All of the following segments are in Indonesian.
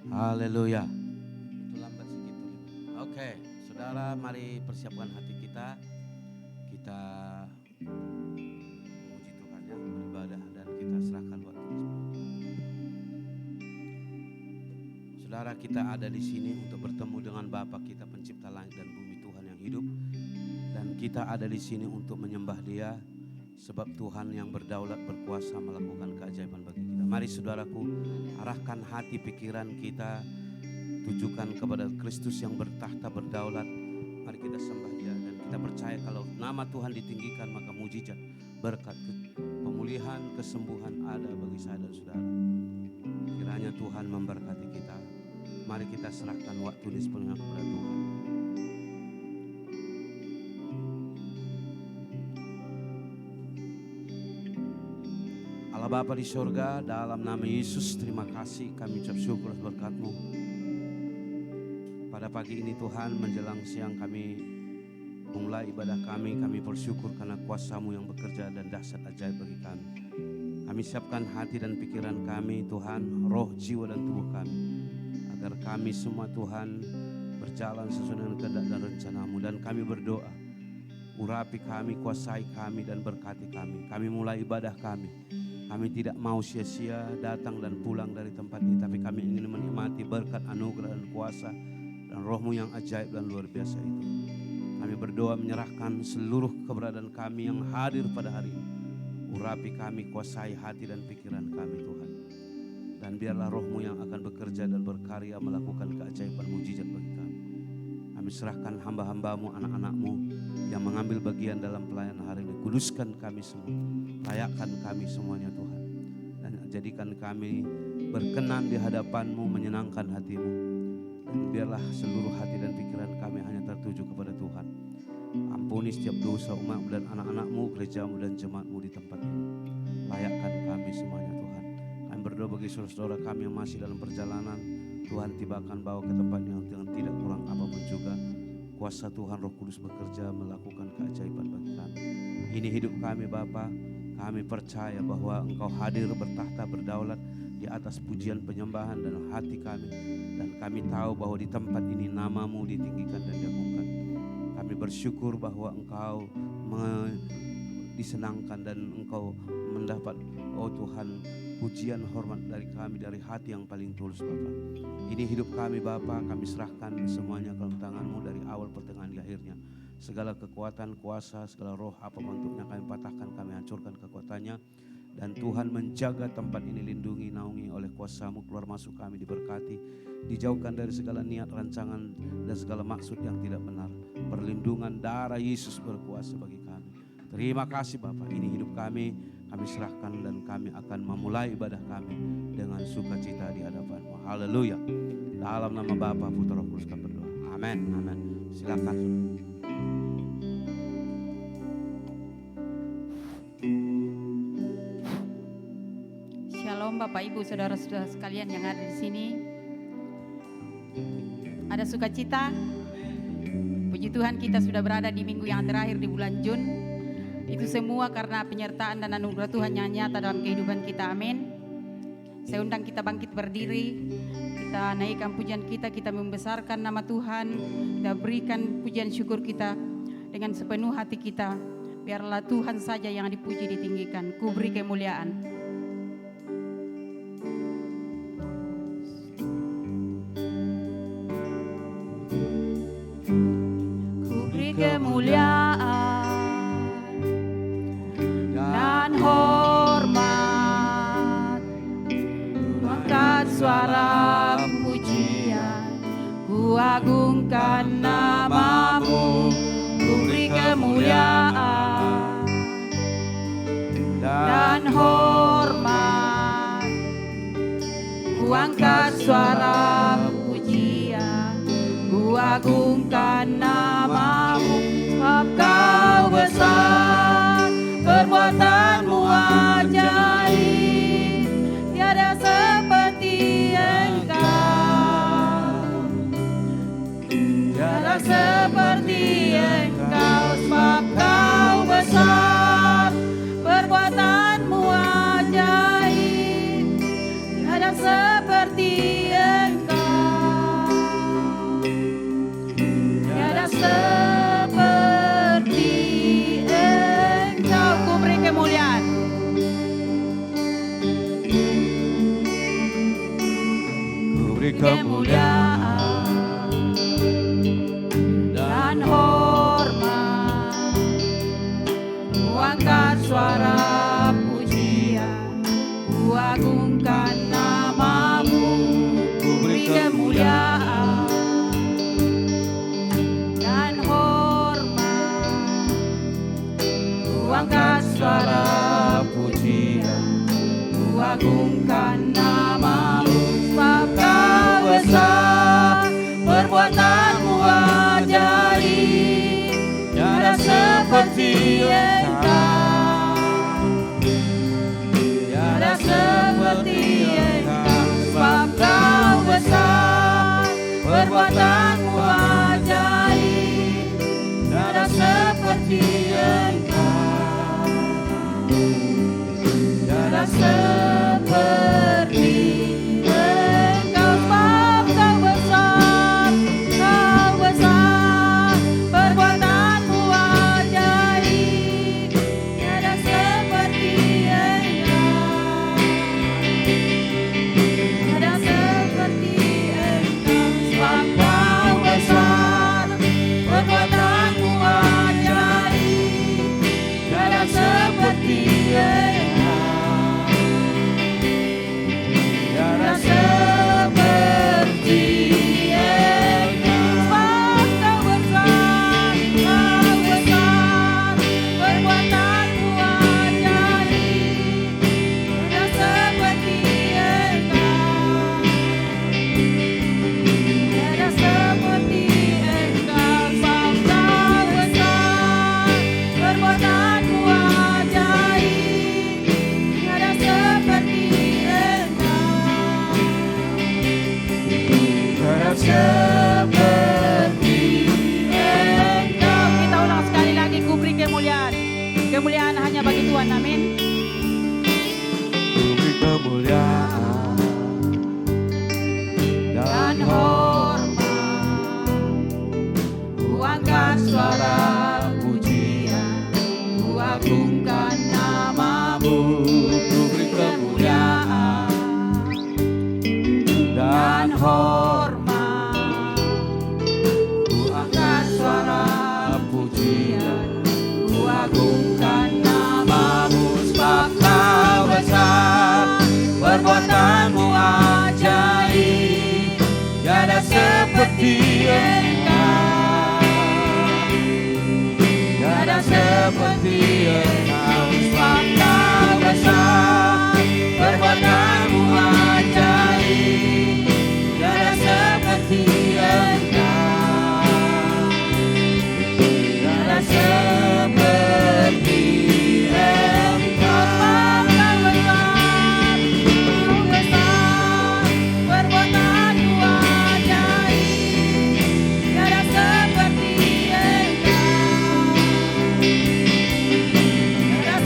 Haleluya. Itu lambat segitu. Oke, saudara, mari persiapkan hati kita. Kita memuji Tuhan ya, beribadah dan kita serahkan waktu ini. Saudara, kita ada di sini untuk bertemu dengan Bapa kita pencipta langit dan bumi, Tuhan yang hidup. Dan kita ada di sini untuk menyembah Dia, sebab Tuhan yang berdaulat berkuasa melakukan keajaiban bagi kita. Mari saudaraku, arahkan hati pikiran kita, tujukan kepada Kristus yang bertahta berdaulat. Mari kita sembah Dia dan kita percaya kalau nama Tuhan ditinggikan maka mujizat, berkat, pemulihan, kesembuhan ada bagi saya dan saudara. Kiranya Tuhan memberkati kita. Mari kita serahkan waktu ini sepenuhnya kepada Tuhan. Allah Bapa di sorga, dalam nama Yesus terima kasih kami ucap syukur atas berkat-Mu. Pada pagi ini Tuhan menjelang siang kami mulai ibadah kami bersyukur karena kuasa-Mu yang bekerja dan dahsyat ajaib bagi kami. Kami siapkan hati dan pikiran kami Tuhan, roh, jiwa dan tubuh kami, agar kami semua Tuhan berjalan sesuai dengan kehendak dan rencana-Mu. Dan kami berdoa, urapi kami, kuasai kami dan berkati kami. Kami mulai ibadah kami. Kami tidak mau sia-sia datang dan pulang dari tempat ini, tapi kami ingin menikmati berkat, anugerah dan kuasa dan roh-Mu yang ajaib dan luar biasa itu. Kami berdoa menyerahkan seluruh keberadaan kami yang hadir pada hari ini. Urapi kami, kuasai hati dan pikiran kami Tuhan. Dan biarlah roh-Mu yang akan bekerja dan berkarya melakukan keajaiban mujizat bagi kami. Kami serahkan hamba-hamba-Mu, anak-anak-Mu yang mengambil bagian dalam pelayanan hari ini. Kuduskan kami semua, layakkan kami semuanya Tuhan. Dan jadikan kami berkenan di hadapan-Mu, menyenangkan hati-Mu. Dan biarlah seluruh hati dan pikiran kami hanya tertuju kepada Tuhan. Ampuni setiap dosa umat dan anak-anak-Mu, gereja-Mu dan jemaat-Mu di tempat ini. Layakkan kami semuanya Tuhan. Kami berdoa bagi saudara-saudara kami yang masih dalam perjalanan. Tuhan tibakan bawa ke tempat yang tidak kurang apapun juga. Kuasa Tuhan Roh Kudus bekerja melakukan keajaiban bagi kami. Ini hidup kami Bapa. Kami percaya bahwa Engkau hadir bertahta berdaulat di atas pujian penyembahan dan hati kami. Dan kami tahu bahwa di tempat ini nama-Mu ditinggikan dan diagungkan. Kami bersyukur bahwa Engkau disenangkan dan Engkau mendapat, oh Tuhan, pujian hormat dari kami dari hati yang paling tulus Bapa. Ini hidup kami Bapa, kami serahkan semuanya ke dalam tangan-Mu dari awal pertengahan di akhirnya. Segala kekuatan, kuasa, segala roh apa bentuknya kami patahkan, kami hancurkan kekuatannya. Dan Tuhan menjaga tempat ini, lindungi, naungi oleh kuasa-Mu, keluar masuk kami diberkati. Dijauhkan dari segala niat, rancangan dan segala maksud yang tidak benar. Perlindungan darah Yesus berkuasa bagi kami. Terima kasih Bapa, ini hidup kami serahkan dan kami akan memulai ibadah kami dengan sukacita di hadapan-Mu. Haleluya. Dalam nama Bapa, Putra, Roh Kudus kami berdoa. Amin. Amin. Silakan. Shalom Bapak Ibu Saudara-saudara sekalian yang ada di sini. Ada sukacita. Puji Tuhan kita sudah berada di minggu yang terakhir di bulan Jun. Itu semua karena penyertaan dan anugerah Tuhan yang nyata dalam kehidupan kita. Amin. Saya undang kita bangkit berdiri. Kita naikkan pujian kita membesarkan nama Tuhan. Kita berikan pujian syukur kita dengan sepenuh hati kita. Biarlah Tuhan saja yang dipuji, ditinggikan. Ku beri kemuliaan. Ku beri kemuliaan dan hormat, angkat suara pujian, ku agungkan nama-Mu, ku beri kemuliaan dan hormat, ku angkat suara pujian, ku agungkan nama-Mu, sebab Kau besar, perbuatan-Mu ajaib, tiada seperti Engkau, tiada seperti Engkau, sebab Kau besar, perbuatan-Mu ajaib, tiada seperti Engkau. kemuliaan dan hormat. Ku angkat suara pujian, ku agungkan namamu, ku beri kemuliaan dan hormat. Ku angkat suara pujian, ku agungkan namamu, sebab kau besar, perbuatanmu ajaib, tiada seperti Engkau, tiada seperti Engkau, sebab kau besar, perbuatanmu ajaib, tiada seperti Engkau, tiada seperti Engkau, sebab kau besar, perbuatanmu ajaib, tiada seperti Engkau, tiada seperti Engkau, sebab kau besar, perbuatanmu ajaib, tiada seperti Engkau. Kemuliaan hanya bagi Tuhan, amin. Beri kemuliaan Dan hormat, ku angkat suara pujian, ku agungkan namamu, ku beri kemuliaan dan hormat, ku angkat suara pujian, ku agungkan namamu, sebab kau besar, perbuatanmu ajaib, tiada seperti Engkau, tiada seperti Engkau, sebab kau besar, perbuatanmu ajaib, tiada seperti Engkau, tiada seperti Engkau, perbuatanmu ajaib, tiada seperti Engkau, tiada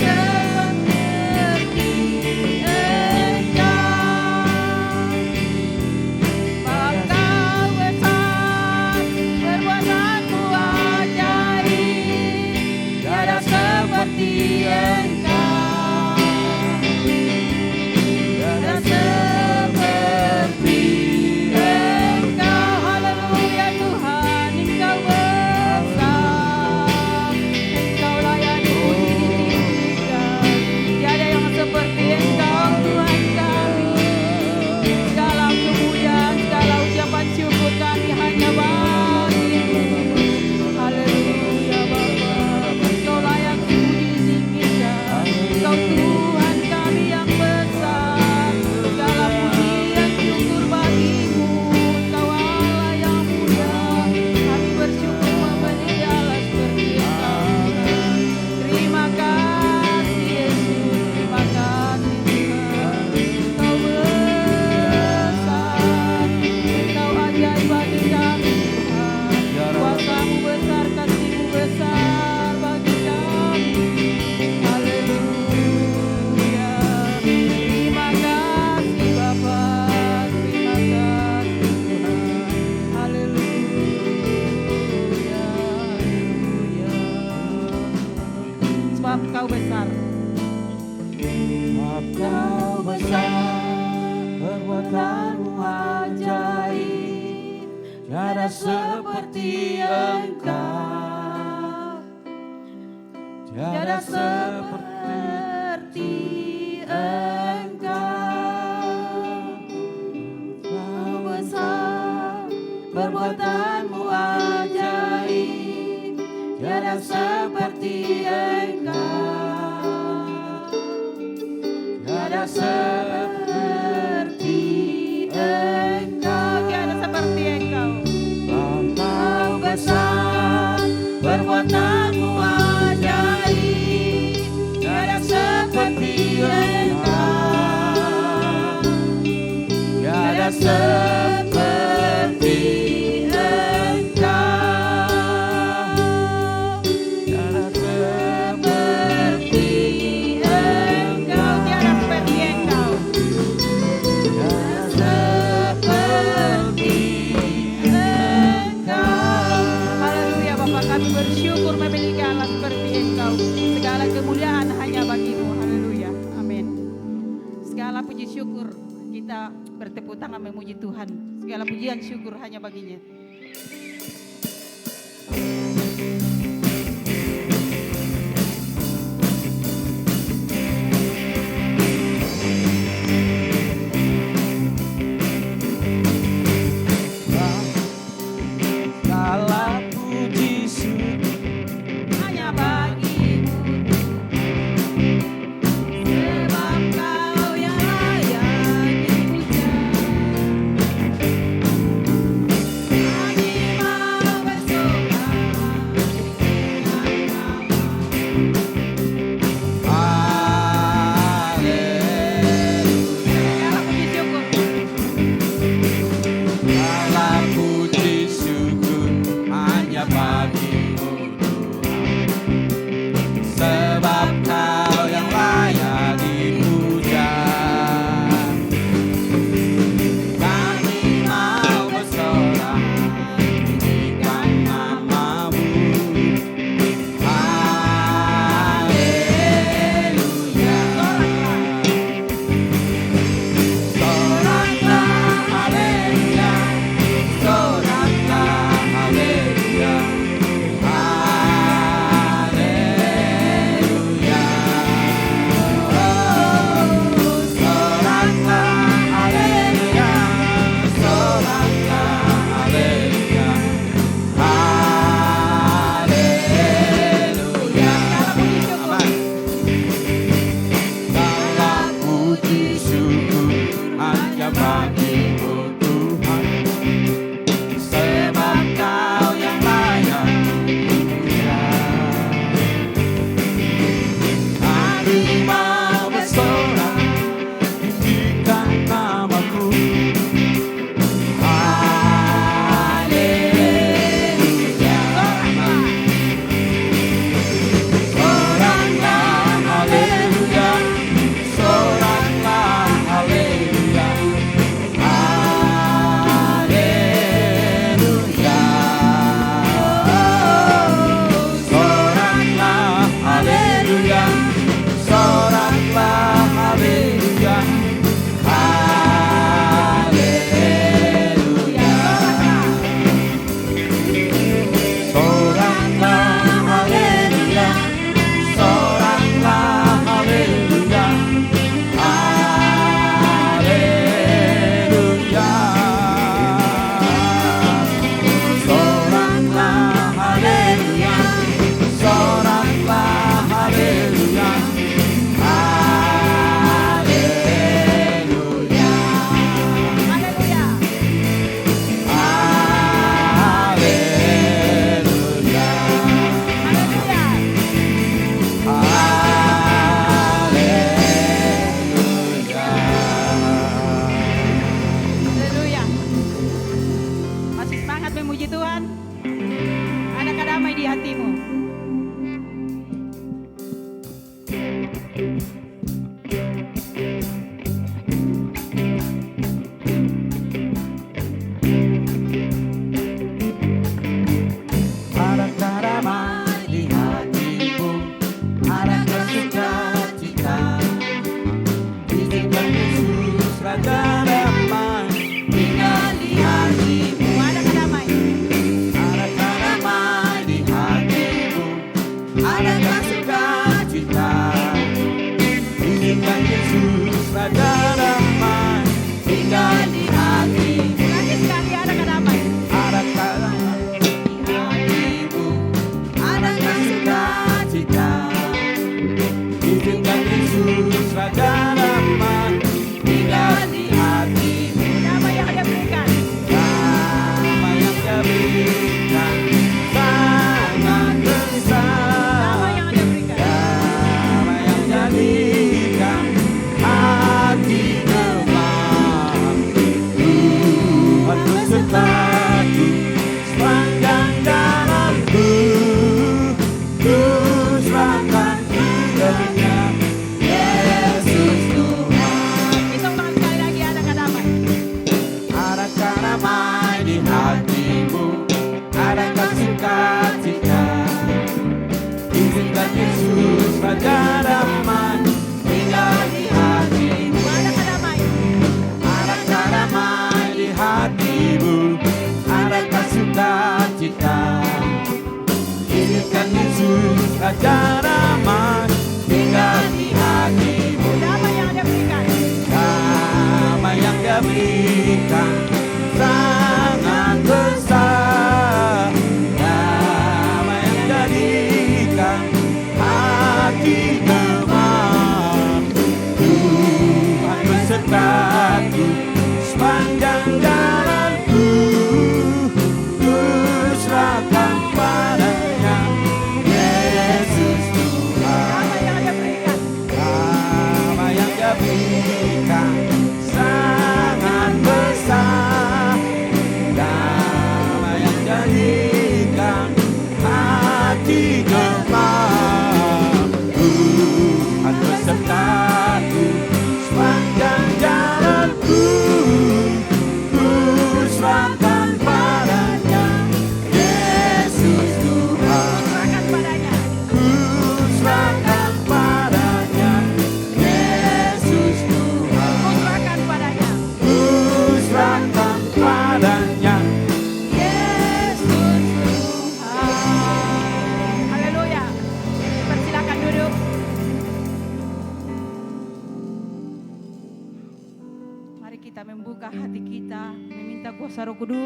tiada seperti Engkau, tiada seperti Engkau. Kau besar, perbuatanmu ajaib, tiada seperti Engkau, tiada seperti Engkau, Tiada seperti Engkau. Kau besar, perbuatanmu ajaib, tiada seperti Engkau, tiada seperti Engkau, tiada seperti Engkau, Tiada seperti Engkau. tiada seperti Engkau. Haleluya Bapa, kami bersyukur memiliki Allah seperti Engkau. Segala kemuliaan hanya bagimu. Haleluya. Amin. Segala puji syukur kita bertepuk tangan memuji Tuhan. Segala pujian syukur hanya baginya. Segala puji syukur Hanya bagimu, sebab Kau yang layak dipuja. Kami mau bersorak dengan Segala puji syukur hanya bagimu Tuhan, sebab Kau yang layak dipuja. Kami mau bersorak meninggikan nama-Mu. Haleluya. Soraklah haleluya, soraklah haleluya, haleluya. Soraklah haleluya, soraklah haleluya, haleluya. Aman. Segala puji syukur hanya bagimu Tuhan, sebab Kau yang layak dipuja. Kami mau bersorak tinggikan nama-Mu. Haleluya. Soraklah haleluya, soraklah haleluya, haleluya. Soraklah haleluya, soraklah haleluya, haleluya. Soraklah haleluya, soraklah haleluya, haleluya. Soraklah haleluya, soraklah haleluya, haleluya. Haleluya. Haleluya. Haleluya. Masih semangat memuji Tuhan? Adakah damai di hatimu? Adakah damai di hatimu? Adakah sukacita? Izinkan Yesus Raja damai tinggal di hatimu. Adakah damai?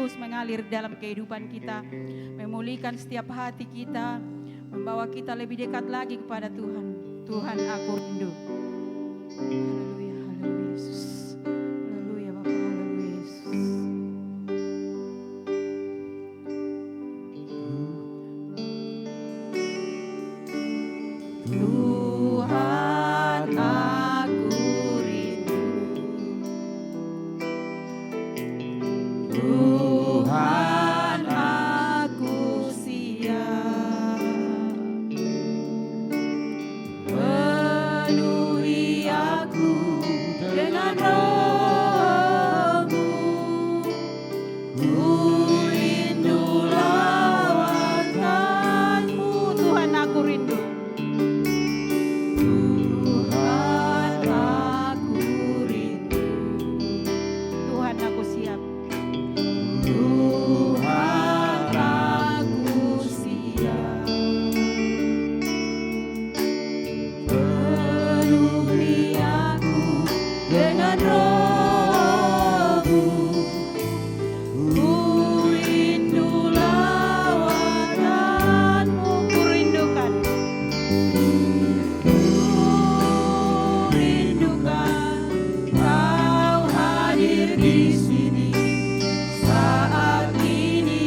terus mengalir dalam kehidupan kita, memulihkan setiap hati kita, membawa kita lebih dekat lagi kepada Tuhan. Tuhan, aku rindu. Haleluya, haleluya Yesus. Haleluya Bapa, haleluya Yesus. Tuhan, aku rindu. Tuhan, aku siap. Penuhi aku dengan Roh-Mu. Ku rindu lawatan-Mu. Tuhan, aku rindu. Tuhan, aku rindu. Tuhan, aku siap. Tuhan, aku siap. Penuhi aku dengan Roh-Mu. Ku rindu lawatan-Mu. Ku rindukan. Ku rindukan Kau hadir di sini saat ini,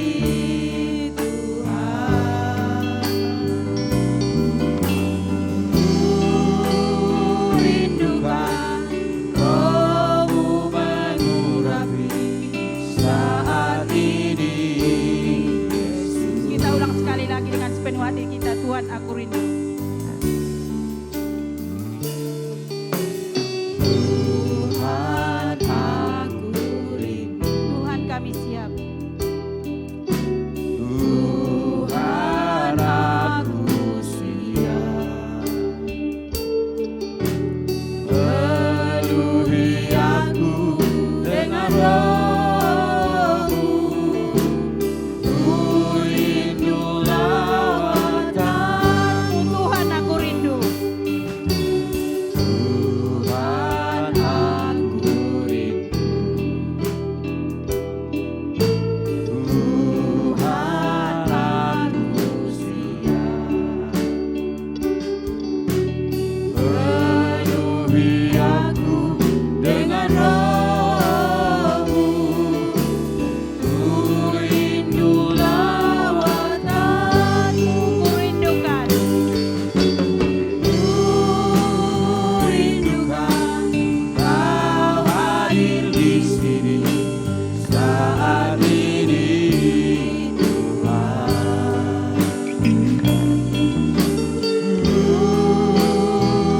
Tuhan. Ku rindukan Roh-Mu mengurapi saat ini, Yesus. Kita ulang sekali lagi dengan sepenuh hati kita. Tuhan, aku rindu. Tuhan, aku rindu. Tuhan, kami siap. Tuhan, aku siap. Penuhi aku dengan Roh-Mu. Ku rindu lawatan-Mu. Tuhan, aku rindu. Tuhan, aku rindu. Tuhan, aku siap. Penuhi aku dengan Roh-Mu. Ku rindu lawatan-Mu. Ku rindukan. Ku rindukan Kau hadir di sini saat ini, Tuhan. Ku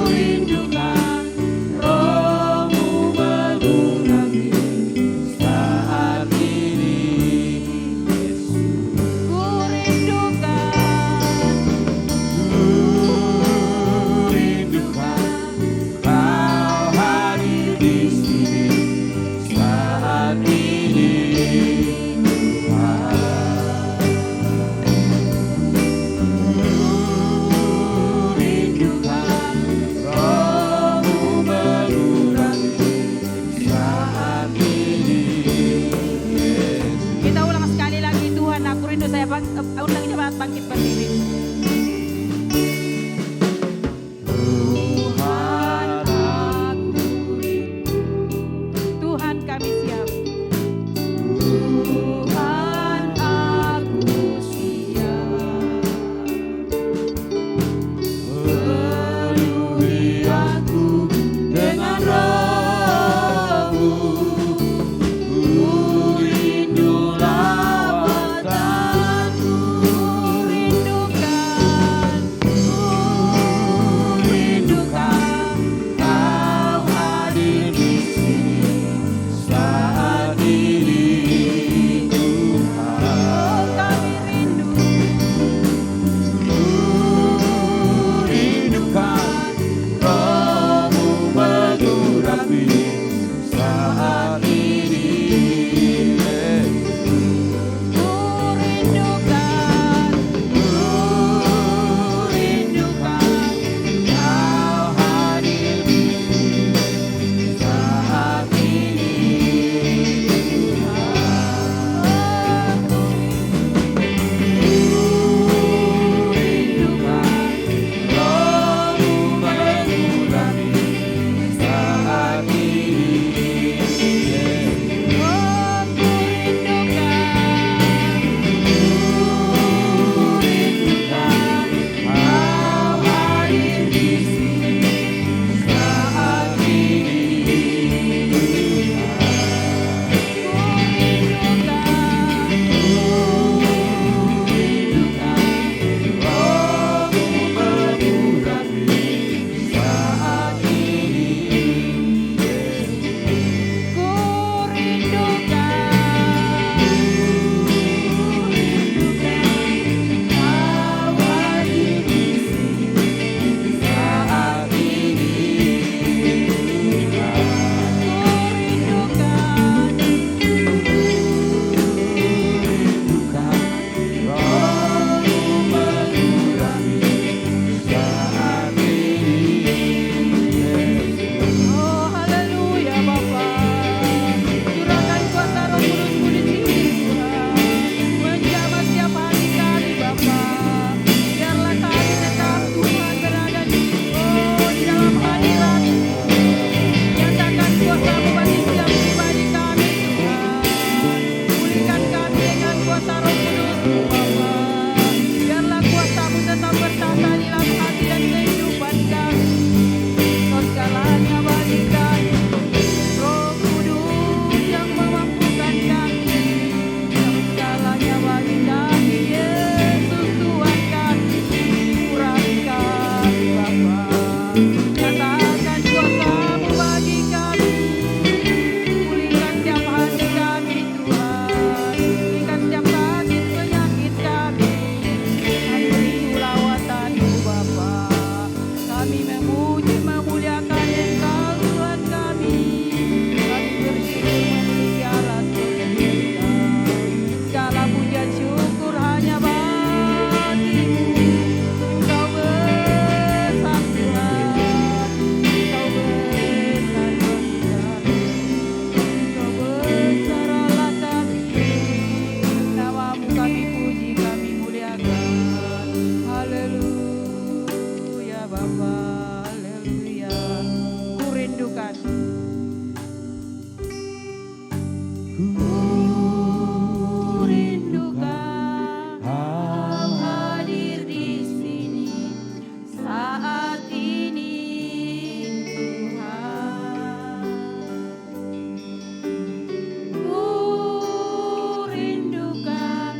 rindukan Roh-Mu mengurapi saat ini, Yesus. Ku rindukan. Ku rindukan Kau hadir di sini saat ini, Tuhan. Ku rindukan Roh-Mu mengurapi saat ini, Yesus. Kita ulang sekali lagi. Tuhan, aku rindu. Saya undang jemaat bangkit berdiri. Tuhan, aku rindu. Tuhan, kami siap. Tuhan, aku siap. Penuhi aku dengan Roh-Mu. Ku rindu lawatan-Mu. Ku rindukan. Biarlah kuasa-Mu tetap bertata di dalam hati dan kehidupan kami. Kau segalanya bagi kami. Roh Kudus yang memampukan kami. Kau segalanya bagi kami. Yesus Tuhan kami. Urapi kami Bapa. Nyatakan kuasa-Mu bagi kami. Pulihkan setiap hati kami Tuhan. Pulihkan setiap sakit penyakit kami. Kami rindu lawatan-Mu Bapa. Kami memuji memuliakan Engkau Tuhan kami. Kami bersyukur memiliki Allah surga. Segala pujian syukur hanya bagi-Mu. Engkau besar Tuhan. Engkau besar bagi kami. Engkau besar Allah kami. Nama-Mu kami puji, kami muliakan. Haleluya Bapa, haleluya. Ku rindukan. Ku rindukan Kau hadir di sini saat ini Tuhan. Ku rindukan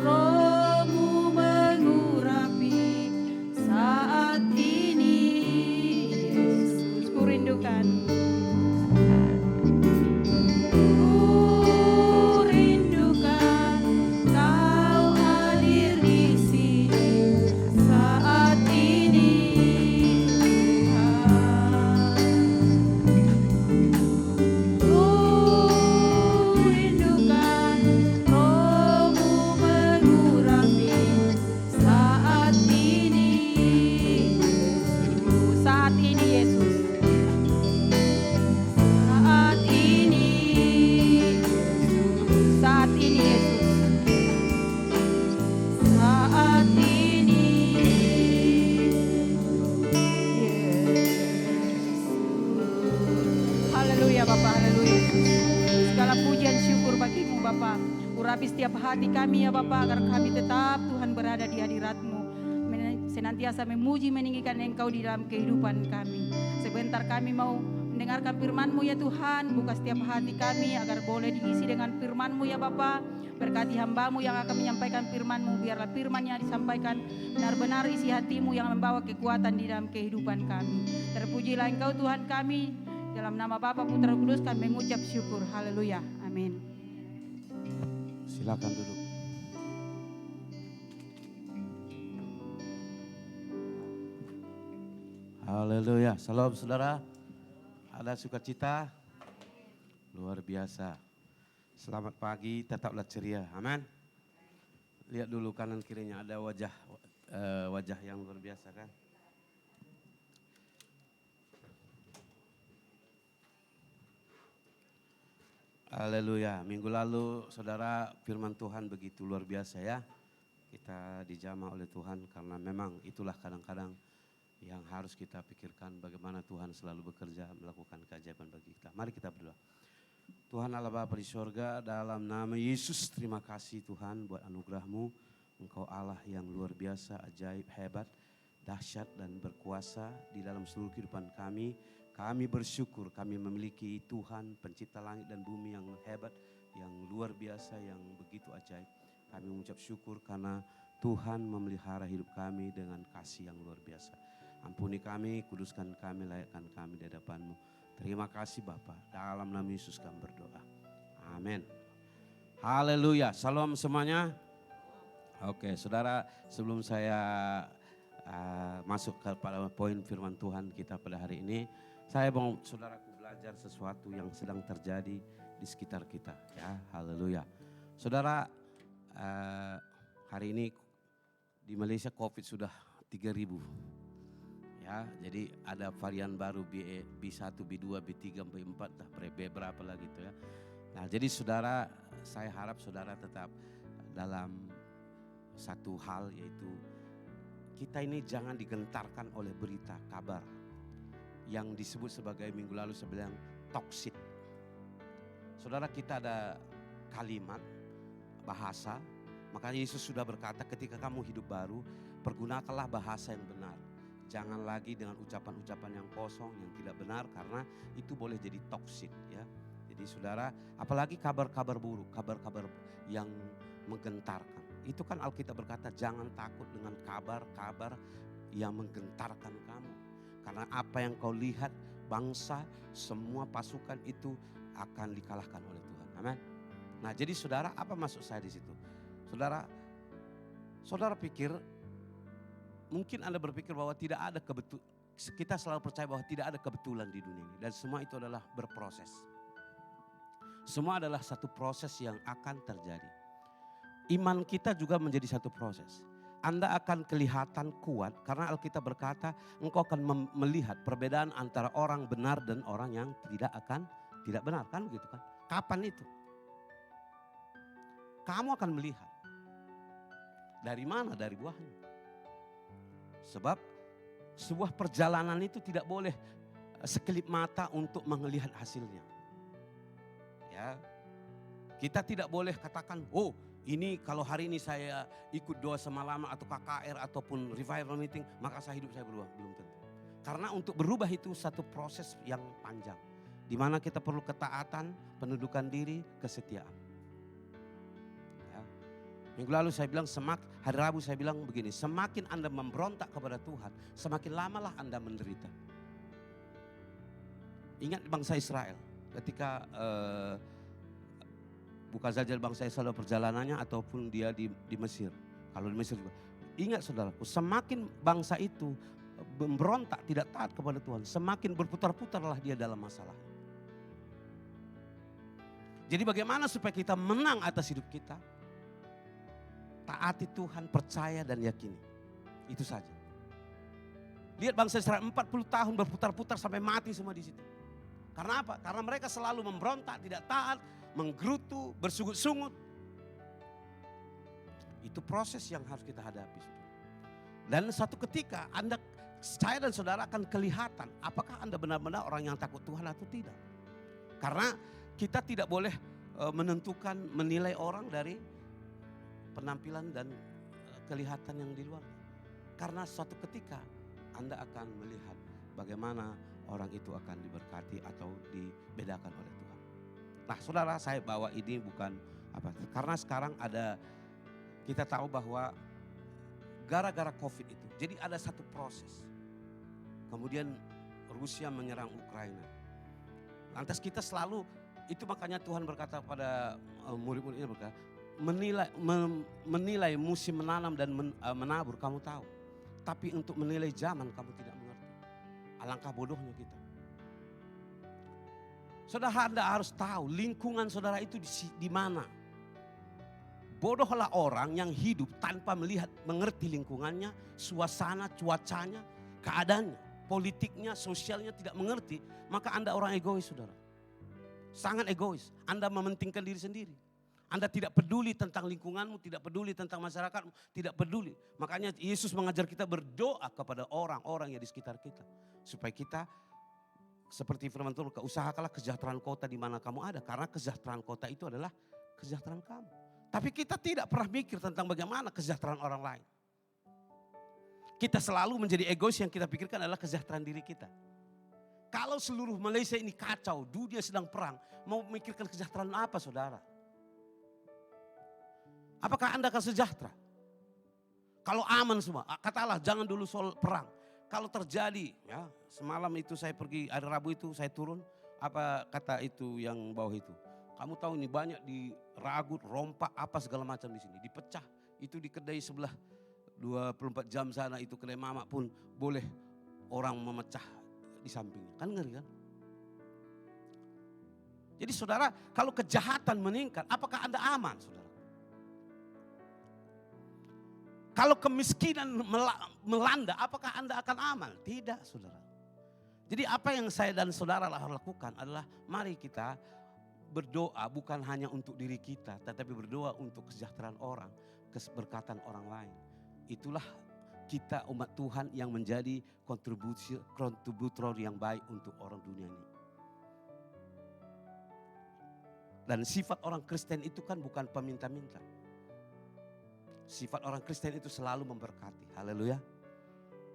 Roh-Mu mengurapi saat ini Yesus. Ku rindukan. Ku rindukan Kau hadir di sini saat ini Tuhan. Ku rindukan Roh-Mu mengurapi saat ini Yesus. Saat ini Yesus. Saat ini Yesus. Saat ini Yesus. Saat ini Yesus. Haleluya Bapa, haleluya Yesus. Segala pujian syukur bagi-Mu Bapa. Urapi setiap hati kami ya Bapa, agar kami tetap Tuhan berada di hadirat-Mu. Senantiasa memuji meninggikan Engkau di dalam kehidupan kami. Sebentar kami mau mendengarkan firman-Mu ya Tuhan. Buka setiap hati kami agar boleh diisi dengan firman-Mu ya Bapa. Berkati hamba-Mu yang akan menyampaikan firman-Mu. Biarlah firman yang disampaikan benar-benar isi hati-Mu yang membawa kekuatan di dalam kehidupan kami. Terpujilah Engkau Tuhan kami. Dalam nama Bapa, Putra, Kudus kami mengucap syukur. Haleluya. Amin. Silakan duduk. Haleluya. Salam saudara. Ada sukacita? Luar biasa. Selamat pagi, tetaplah ceria. Amin. Lihat dulu kanan kirinya ada wajah yang luar biasa kan? Haleluya. Minggu lalu saudara firman Tuhan begitu luar biasa ya. Kita dijamah oleh Tuhan karena memang itulah kadang-kadang yang harus kita pikirkan bagaimana Tuhan selalu bekerja melakukan keajaiban bagi kita. Mari kita berdoa. Tuhan Allah Bapa di sorga, dalam nama Yesus terima kasih Tuhan buat anugerah-Mu. Engkau Allah yang luar biasa, ajaib, hebat, dahsyat dan berkuasa di dalam seluruh kehidupan kami. Kami bersyukur kami memiliki Tuhan pencipta langit dan bumi yang hebat, yang luar biasa, yang begitu ajaib. Kami mengucap syukur karena Tuhan memelihara hidup kami dengan kasih yang luar biasa. Ampuni kami, kuduskan kami, layakkan kami di hadapan-Mu. Terima kasih Bapa, dalam nama Yesus kami berdoa. Amin. Haleluya, salam semuanya. Oke saudara, sebelum saya masuk kepada poin firman Tuhan kita pada hari ini, saya mau saudaraku belajar sesuatu yang sedang terjadi di sekitar kita. Ya, haleluya. Saudara, hari ini di Malaysia COVID sudah 3.000. Ya, jadi ada varian baru B1, B2, B3, B4, berapa lagi itu ya. Nah, jadi saudara, saya harap saudara tetap dalam satu hal, yaitu kita ini jangan digentarkan oleh berita kabar yang disebut sebagai minggu lalu saya bilang toksik. Saudara, kita ada kalimat bahasa Maka Yesus sudah berkata, ketika kamu hidup baru, pergunakanlah bahasa yang benar. Jangan lagi dengan ucapan-ucapan yang kosong, yang tidak benar, karena itu boleh jadi toksik ya. Jadi saudara, apalagi kabar-kabar buruk, kabar-kabar yang menggentarkan. Itu kan Alkitab berkata, jangan takut dengan kabar-kabar yang menggentarkan kamu. Karena apa yang kau lihat, bangsa, semua pasukan itu akan dikalahkan oleh Tuhan. Amin. Nah, jadi saudara, apa maksud saya di situ? Saudara pikir, mungkin Anda berpikir bahwa tidak ada kebetulan. Kita selalu percaya bahwa tidak ada kebetulan di dunia ini. Dan semua itu adalah berproses. Semua adalah satu proses yang akan terjadi. Iman kita juga menjadi satu proses. Anda akan kelihatan kuat karena Alkitab berkata engkau akan melihat perbedaan antara orang benar dan orang yang tidak benar. Kan begitu kan? Kapan itu? Kamu akan melihat. Dari mana? Dari buahnya. Sebab sebuah perjalanan itu tidak boleh sekelip mata untuk melihat hasilnya. Ya, kita tidak boleh katakan, oh ini kalau hari ini saya ikut doa semalam atau KKR ataupun revival meeting, maka hidup saya berubah. Belum tentu. Karena untuk berubah itu satu proses yang panjang. Di mana kita perlu ketaatan, penundukan diri, kesetiaan. Minggu lalu saya bilang, hari Rabu saya bilang begini, semakin Anda memberontak kepada Tuhan, semakin lamalah Anda menderita. Ingat bangsa Israel, ketika bukan saja bangsa Israel perjalanannya ataupun dia di Mesir. Kalau di Mesir juga. Ingat saudaraku, semakin bangsa itu memberontak, tidak taat kepada Tuhan, semakin berputar-putarlah dia dalam masalah. Jadi bagaimana supaya kita menang atas hidup kita? Taati Tuhan, percaya dan yakini. Itu saja. Lihat bangsa Israel 40 tahun berputar-putar sampai mati semua di situ. Karena apa? Karena mereka selalu memberontak, tidak taat, menggerutu, bersungut-sungut. Itu proses yang harus kita hadapi. Dan satu ketika saya dan saudara akan kelihatan apakah Anda benar-benar orang yang takut Tuhan atau tidak. Karena kita tidak boleh menilai orang dari penampilan dan kelihatan yang di luar. Karena suatu ketika Anda akan melihat bagaimana orang itu akan diberkati atau dibedakan oleh Tuhan. Nah saudara, saya bawa ini bukan apa, karena sekarang kita tahu bahwa gara-gara COVID itu, jadi ada satu proses. Kemudian Rusia menyerang Ukraina. Lantas kita selalu, itu makanya Tuhan berkata pada murid-muridnya berkata, menilai musim menanam dan menabur kamu tahu. Tapi untuk menilai zaman kamu tidak mengerti. Alangkah bodohnya kita. Saudara, Anda harus tahu lingkungan saudara itu di mana. Bodohlah orang yang hidup tanpa mengerti lingkungannya, suasana, cuacanya, keadaannya, politiknya, sosialnya tidak mengerti. Maka Anda orang egois saudara. Sangat egois. Anda mementingkan diri sendiri. Anda tidak peduli tentang lingkunganmu, tidak peduli tentang masyarakatmu, tidak peduli. Makanya Yesus mengajar kita berdoa kepada orang-orang yang di sekitar kita. Supaya kita seperti firman Tuhan, usahakanlah kesejahteraan kota di mana kamu ada. Karena kesejahteraan kota itu adalah kesejahteraan kamu. Tapi kita tidak pernah mikir tentang bagaimana kesejahteraan orang lain. Kita selalu menjadi egois, yang kita pikirkan adalah kesejahteraan diri kita. Kalau seluruh Malaysia ini kacau, dunia sedang perang, mau memikirkan kesejahteraan apa saudara? Apakah Anda akan sejahtera? Kalau aman semua, kata Allah jangan dulu soal perang. Kalau terjadi, ya semalam itu saya pergi, hari Rabu itu saya turun, apa kata itu yang bawah itu? Kamu tahu ini banyak diragut, rompak, apa segala macam di sini. Dipecah, itu di kedai sebelah 24 jam sana itu kedai mamak pun boleh orang memecah di sampingnya. Kan ngeri kan? Jadi saudara, kalau kejahatan meningkat, apakah Anda aman saudara? Kalau kemiskinan melanda, apakah Anda akan aman? Tidak saudara. Jadi apa yang saya dan saudara lakukan adalah mari kita berdoa bukan hanya untuk diri kita, tetapi berdoa untuk kesejahteraan orang, keberkatan orang lain. Itulah kita umat Tuhan yang menjadi kontributor yang baik untuk orang dunia ini. Dan sifat orang Kristen itu kan bukan peminta-minta. Sifat orang Kristen itu selalu memberkati. Haleluya.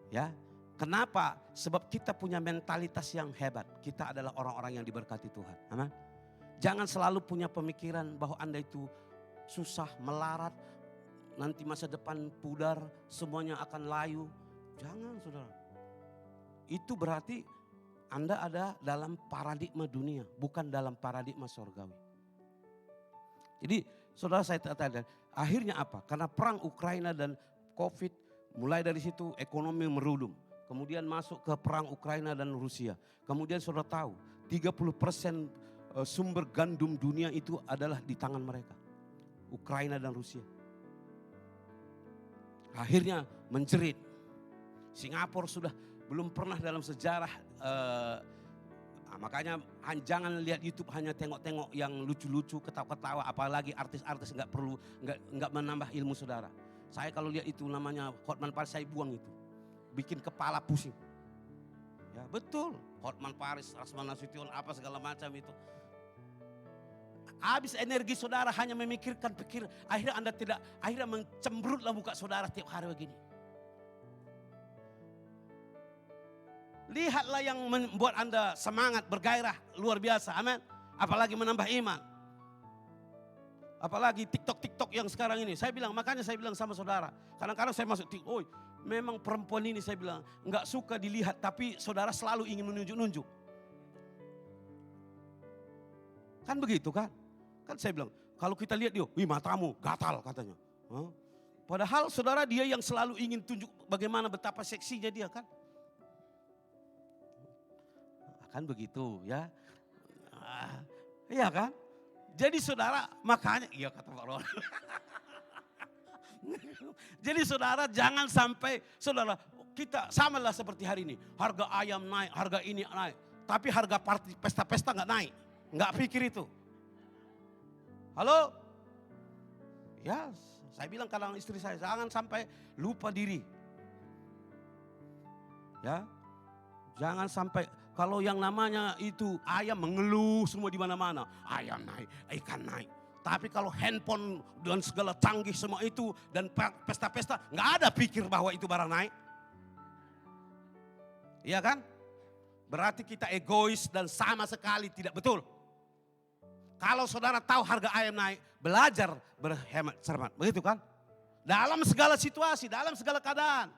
Ya. Kenapa? Sebab kita punya mentalitas yang hebat. Kita adalah orang-orang yang diberkati Tuhan. Amin. Jangan selalu punya pemikiran bahwa Anda itu susah, melarat, nanti masa depan pudar, semuanya akan layu. Jangan, saudara. Itu berarti Anda ada dalam paradigma dunia, bukan dalam paradigma sorgawi. Jadi saudara, saya katakan, akhirnya apa? Karena perang Ukraina dan COVID, mulai dari situ ekonomi merudum. Kemudian masuk ke perang Ukraina dan Rusia. Kemudian saudara tahu 30% sumber gandum dunia itu adalah di tangan mereka. Ukraina dan Rusia. Akhirnya menjerit. Singapura sudah belum pernah dalam sejarah. Makanya jangan lihat YouTube hanya tengok-tengok yang lucu-lucu, ketawa-ketawa. Apalagi artis-artis nggak menambah ilmu saudara. Saya kalau lihat itu namanya Hotman Paris, saya buang itu. Bikin kepala pusing. Ya betul, Hotman Paris, Rasman Nasution, apa segala macam itu. Habis energi saudara hanya memikirkan pikir, akhirnya mencemberutlah muka saudara tiap hari begini. Lihatlah yang membuat Anda semangat, bergairah, luar biasa, amin. Apalagi menambah iman. Apalagi TikTok yang sekarang ini. Makanya saya bilang sama saudara, kadang-kadang saya masuk TikTok, memang perempuan ini saya bilang enggak suka dilihat, tapi saudara selalu ingin menunjuk-nunjuk. Kan begitu kan? Kan saya bilang, kalau kita lihat dia, matamu gatal katanya. Padahal saudara dia yang selalu ingin tunjuk bagaimana betapa seksinya dia kan. Kan begitu ya. Iya kan? Jadi saudara, makanya, iya kata Pak Ron. Jadi saudara jangan sampai, saudara kita samalah seperti hari ini. Harga ayam naik, harga ini naik. Tapi harga pesta-pesta nggak naik. Nggak pikir itu. Halo? Ya, saya bilang kadang istri saya, jangan sampai lupa diri. Ya, jangan sampai, kalau yang namanya itu ayam mengeluh semua di mana-mana. Ayam naik, ikan naik. Tapi kalau handphone dan segala canggih semua itu dan pesta-pesta, nggak ada pikir bahwa itu barang naik. Iya kan? Berarti kita egois dan sama sekali tidak betul. Kalau saudara tahu harga ayam naik, belajar berhemat cermat. Begitu kan? Dalam segala situasi, dalam segala keadaan.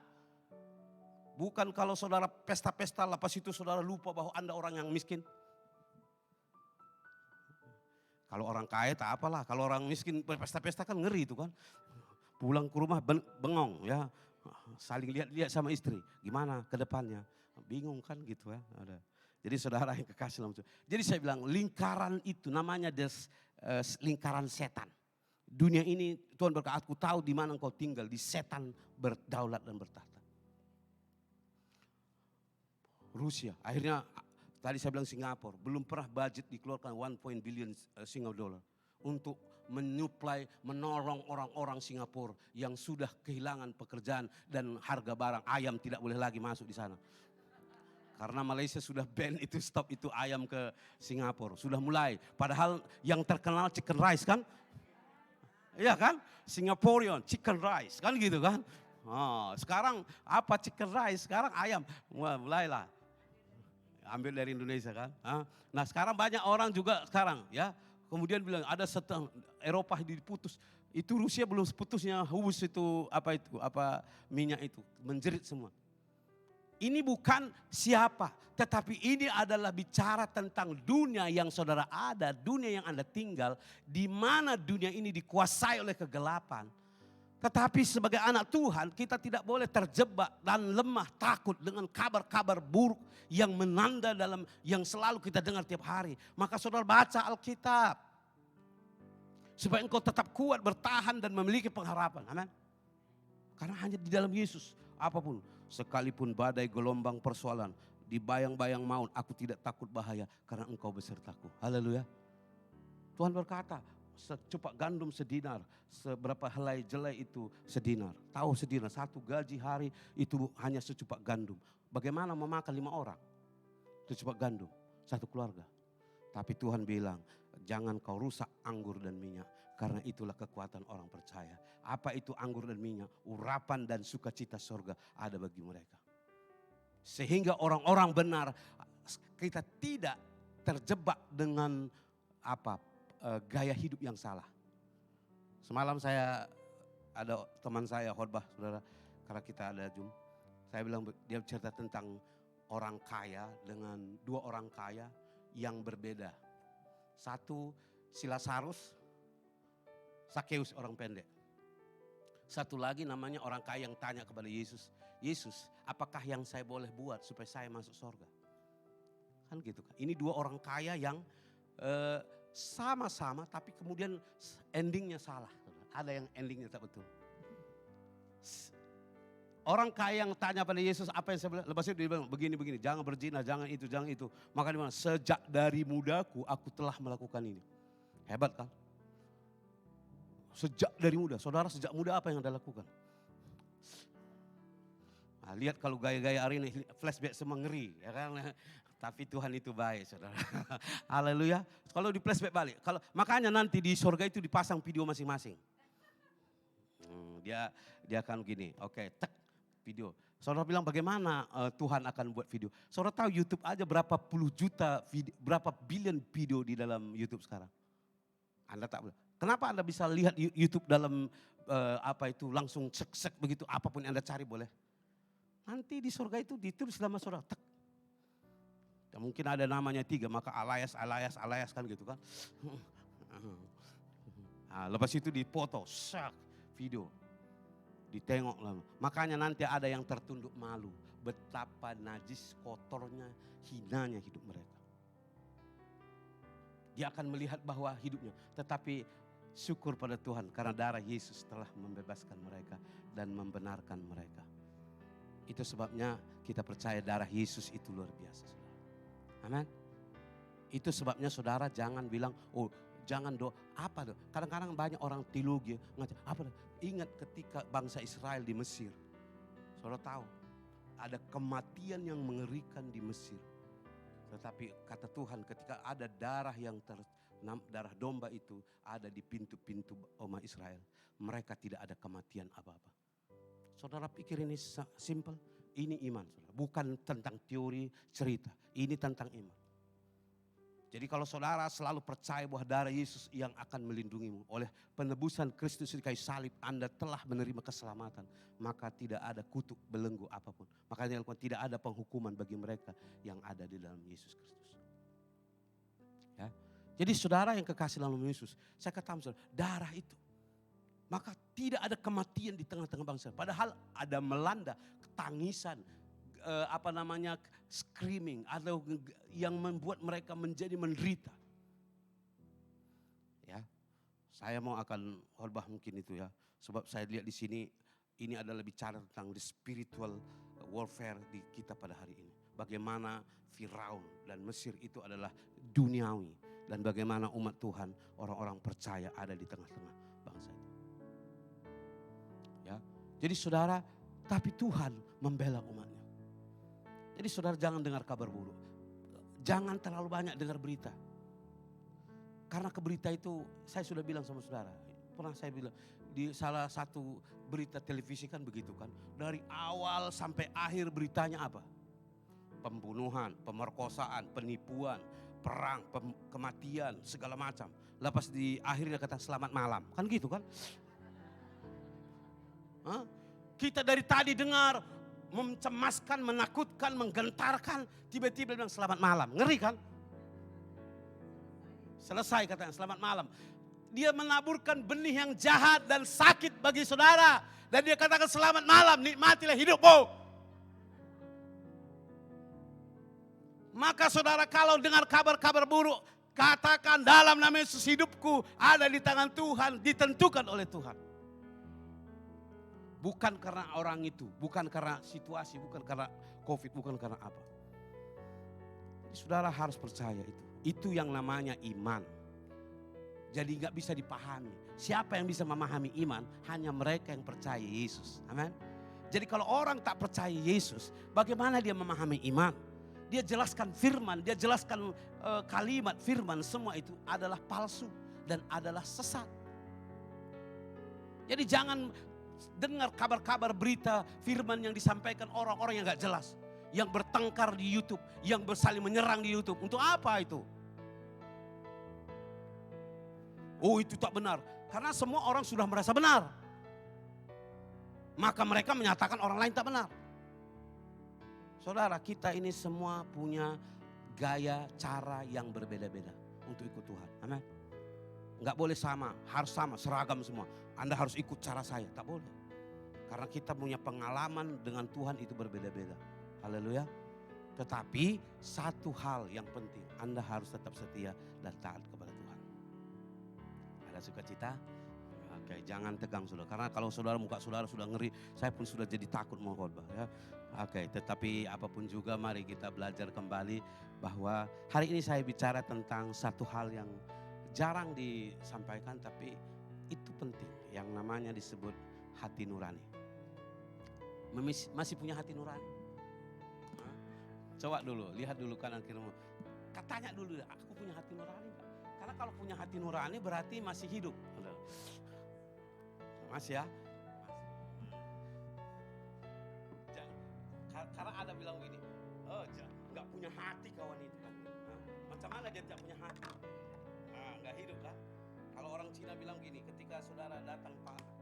Bukan kalau saudara pesta-pesta, lepas itu saudara lupa bahwa Anda orang yang miskin. Kalau orang kaya tak apalah, kalau orang miskin pesta-pesta kan ngeri itu kan. Pulang ke rumah bengong ya, saling lihat-lihat sama istri. Gimana ke depannya? Bingung kan gitu ya. Ada. Jadi saudara yang kekasih dalam Tuhan. Jadi saya bilang lingkaran itu namanya lingkaran setan. Dunia ini Tuhan berkata, aku tahu di mana engkau tinggal, di setan berdaulat dan bertahta. Rusia, akhirnya tadi saya bilang Singapura, belum pernah budget dikeluarkan 1 billion Singapore dollar untuk menolong orang-orang Singapura yang sudah kehilangan pekerjaan dan harga barang ayam tidak boleh lagi masuk di sana. Karena Malaysia sudah ban itu, stop itu ayam ke Singapura, sudah mulai. Padahal yang terkenal chicken rice kan? Iya kan? Singaporean chicken rice kan gitu kan? Sekarang apa chicken rice? Sekarang ayam. Mulailah. Ambil dari Indonesia kan. Nah sekarang banyak orang juga sekarang ya. Kemudian bilang ada Eropa diputus. Itu Rusia belum putusnya hubus itu minyak itu. Menjerit semua. Ini bukan siapa. Tetapi ini adalah bicara tentang dunia yang saudara ada. Dunia yang Anda tinggal. Di mana dunia ini dikuasai oleh kegelapan. Tetapi sebagai anak Tuhan kita tidak boleh terjebak dan lemah takut dengan kabar-kabar buruk yang menanda yang selalu kita dengar tiap hari. Maka saudara baca Alkitab. Supaya engkau tetap kuat, bertahan dan memiliki pengharapan. Amin. Karena hanya di dalam Yesus apapun. Sekalipun badai gelombang persoalan. Di bayang-bayang maut aku tidak takut bahaya karena engkau besertaku. Haleluya. Tuhan berkata, secupak gandum sedinar, seberapa helai jelai itu sedinar. Tahu sedinar, satu gaji hari itu hanya secupak gandum. Bagaimana memakan 5 orang? Secupak gandum, satu keluarga. Tapi Tuhan bilang, jangan kau rusak anggur dan minyak. Karena itulah kekuatan orang percaya. Apa itu anggur dan minyak? Urapan dan sukacita sorga ada bagi mereka. Sehingga orang-orang benar, kita tidak terjebak dengan gaya hidup yang salah. Semalam ada teman saya khotbah, saudara, karena kita ada Zoom. Saya bilang, dia cerita tentang orang kaya dengan dua orang kaya yang berbeda. Satu si Lazarus, Sakeus orang pendek. Satu lagi namanya orang kaya yang tanya kepada Yesus, Yesus, apakah yang saya boleh buat supaya saya masuk surga? Kan gitu kan. Ini dua orang kaya yang sama-sama tapi kemudian endingnya salah. Ada yang endingnya tak betul. Orang kaya yang tanya pada Yesus apa yang saya bilang. Lepas itu dia bilang begini, jangan berzina, jangan itu. Maka dia bilang, sejak dari mudaku aku telah melakukan ini. Hebat kan? Sejak dari muda, saudara sejak muda apa yang Anda lakukan? Nah, lihat kalau gaya-gaya hari ini flashback semua ngeri, ya kan? Tapi Tuhan itu baik, saudara. Haleluya. Kalau di flashback balik, makanya nanti di surga itu dipasang video masing-masing. Dia akan gini, oke, tek video. Saudara bilang bagaimana Tuhan akan buat video? Saudara tahu YouTube aja berapa puluh juta video, berapa billion video di dalam YouTube sekarang? Anda tak boleh. Kenapa Anda bisa lihat YouTube dalam langsung sek begitu, apapun yang Anda cari boleh. Nanti di surga itu ditulis nama saudara, tek. Ya, mungkin ada namanya 3, maka alias kan gitu kan. Nah, lepas itu dipoto, sak, video. Ditengok lama. Makanya nanti ada yang tertunduk malu. Betapa najis, kotornya, hinanya hidup mereka. Dia akan melihat bahwa hidupnya. Tetapi syukur pada Tuhan karena darah Yesus telah membebaskan mereka dan membenarkan mereka. Itu sebabnya kita percaya darah Yesus itu luar biasa. Amin. Itu sebabnya saudara jangan bilang, oh jangan doa. Apa doa? Kadang-kadang banyak orang teologi apa? Ingat ketika bangsa Israel di Mesir. Saudara tahu ada kematian yang mengerikan di Mesir. Tetapi kata Tuhan ketika ada darah darah domba itu ada di pintu-pintu umat Israel. Mereka tidak ada kematian apa-apa. Saudara pikir ini simple? Ini iman, saudara. Bukan tentang teori cerita. Ini tentang iman. Jadi kalau saudara selalu percaya bahwa darah Yesus yang akan melindungimu. Oleh penebusan Kristus di kayu salib Anda telah menerima keselamatan. Maka tidak ada kutuk belenggu apapun. Makanya tidak ada penghukuman bagi mereka yang ada di dalam Yesus Kristus. Ya. Jadi saudara yang kekasih dalam Yesus. Saya katakan saudara, darah itu. Maka tidak ada kematian di tengah-tengah bangsa. Padahal ada melanda, ketangisan, screaming, atau yang membuat mereka menjadi menderita. Ya, saya mau akan khotbah mungkin itu ya, sebab saya lihat di sini ini adalah bicara tentang the spiritual warfare di kita pada hari ini. Bagaimana Firaun dan Mesir itu adalah duniawi dan bagaimana umat Tuhan, orang-orang percaya ada di tengah-tengah bangsa itu. Ya, jadi saudara, tapi Tuhan membela umatnya. Jadi saudara jangan dengar kabar buruk. Jangan terlalu banyak dengar berita. Karena ke berita itu saya sudah bilang sama saudara. Pernah saya bilang di salah satu berita televisi kan begitu kan. Dari awal sampai akhir beritanya apa? Pembunuhan, pemerkosaan, penipuan, perang, kematian, segala macam. Lepas di akhirnya kata selamat malam. Kan gitu kan? Hah? Kita dari tadi dengar mencemaskan, menakutkan, menggentarkan, tiba-tiba bilang selamat malam. Ngeri kan? Selesai katanya selamat malam. Dia menaburkan benih yang jahat dan sakit bagi saudara. Dan dia katakan selamat malam, nikmatilah hidupmu. Maka saudara kalau dengar kabar-kabar buruk, katakan dalam nama Yesus hidupku ada di tangan Tuhan, ditentukan oleh Tuhan. Bukan karena orang itu, bukan karena situasi, bukan karena COVID, bukan karena apa. Saudara harus percaya itu. Itu yang namanya iman. Jadi gak bisa dipahami. Siapa yang bisa memahami iman? Hanya mereka yang percaya Yesus. Amin. Jadi kalau orang tak percaya Yesus, bagaimana dia memahami iman? Dia jelaskan firman, dia jelaskan kalimat firman, semua itu adalah palsu dan adalah sesat. Jadi jangan dengar kabar-kabar berita firman yang disampaikan orang-orang yang gak jelas. Yang bertengkar di YouTube, yang saling menyerang di YouTube. Untuk apa itu? Oh itu tak benar. Karena semua orang sudah merasa benar. Maka mereka menyatakan orang lain tak benar. Saudara, kita ini semua punya gaya cara yang berbeda-beda untuk ikut Tuhan. Amin. Enggak boleh sama, harus sama, seragam semua. Anda harus ikut cara saya, tak boleh. Karena kita punya pengalaman dengan Tuhan itu berbeda-beda. Haleluya. Tetapi satu hal yang penting, Anda harus tetap setia dan taat kepada Tuhan. Ada sukacita? Oke, jangan tegang saudara. Karena kalau saudara muka saudara sudah ngeri, saya pun sudah jadi takut mau khotbah ya. Oke, tetapi apapun juga mari kita belajar kembali bahwa hari ini saya bicara tentang satu hal yang jarang disampaikan tapi itu penting. Yang namanya disebut hati nurani. Masih punya hati nurani? Coba dulu, lihat dulu kanan kirimu. Tanya dulu, aku punya hati nurani gak? Karena kalau punya hati nurani berarti masih hidup. Masih ya? Karena ada bilang begini, oh gak punya hati kawan itu kan. Macam mana dia tidak punya hati? Gak hidup kan? Kalau orang Cina bilang gini, ketika saudara datang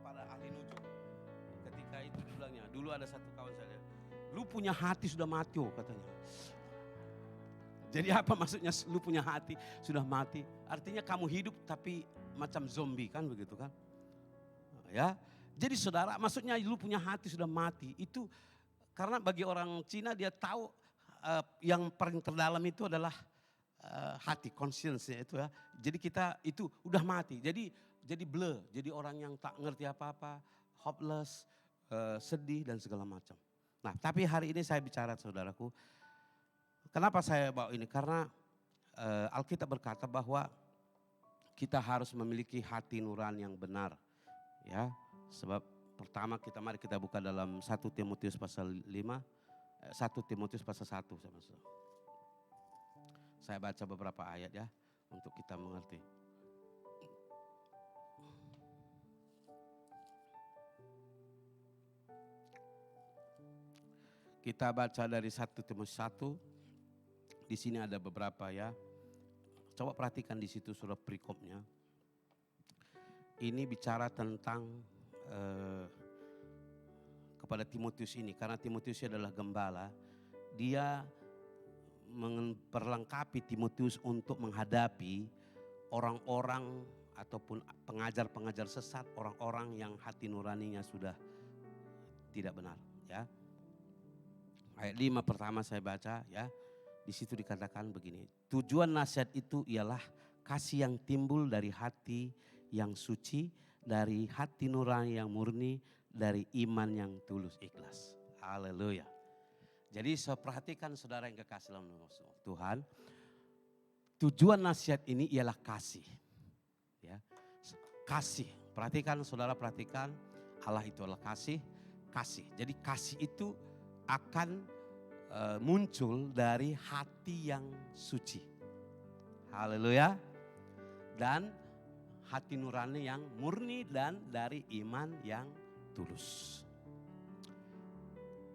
pada ahli nujum. Ketika itu bilangnya, dulu ada satu kawan saya, lu punya hati sudah mati oh katanya. Jadi apa maksudnya lu punya hati sudah mati? Artinya kamu hidup tapi macam zombie kan begitu kan? Ya. Jadi saudara maksudnya lu punya hati sudah mati itu karena bagi orang Cina dia tahu yang paling terdalam itu adalah hati, conscience-nya itu ya. Jadi kita itu udah mati. Jadi blur, jadi orang yang tak ngerti apa-apa, hopeless, sedih dan segala macam. Nah, tapi hari ini saya bicara saudaraku, kenapa saya bawa ini? Karena Alkitab berkata bahwa kita harus memiliki hati nurani yang benar. Ya, sebab pertama mari kita buka dalam 1 Timotius pasal 5, 1 Timotius pasal 1. Saya baca beberapa ayat ya, untuk kita mengerti. Kita baca dari 1 Timotius 1. Di sini ada beberapa ya. Coba perhatikan di situ surah perikopnya. Ini bicara tentang kepada Timotius ini. Karena Timotius adalah gembala. Dia memperlengkapi Timotius untuk menghadapi orang-orang ataupun pengajar-pengajar sesat. Orang-orang yang hati nuraninya sudah tidak benar ya. Ayat 5 pertama saya baca ya. Di situ dikatakan begini. Tujuan nasihat itu ialah kasih yang timbul dari hati yang suci, dari hati nurani yang murni, dari iman yang tulus ikhlas. Haleluya. Jadi saya perhatikan saudara yang kekasih dalam Tuhan. Tujuan nasihat ini ialah kasih. Ya. Kasih. Perhatikan saudara, perhatikan Allah itu adalah kasih. Kasih. Jadi kasih itu akan muncul dari hati yang suci. Haleluya. Dan hati nurani yang murni dan dari iman yang tulus.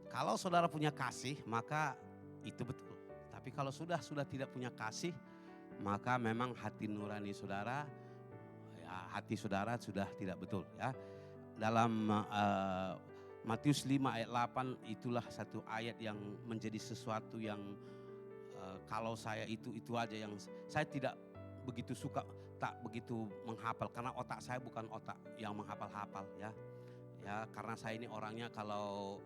Kalau saudara punya kasih maka itu betul. Tapi kalau sudah tidak punya kasih maka memang hati nurani saudara, ya, hati saudara sudah tidak betul ya. Dalam Matius 5 ayat 8 itulah satu ayat yang menjadi sesuatu yang kalau saya itu aja yang saya tidak begitu suka, tak begitu menghafal karena otak saya bukan otak yang menghafal-hafal ya. Ya karena saya ini orangnya kalau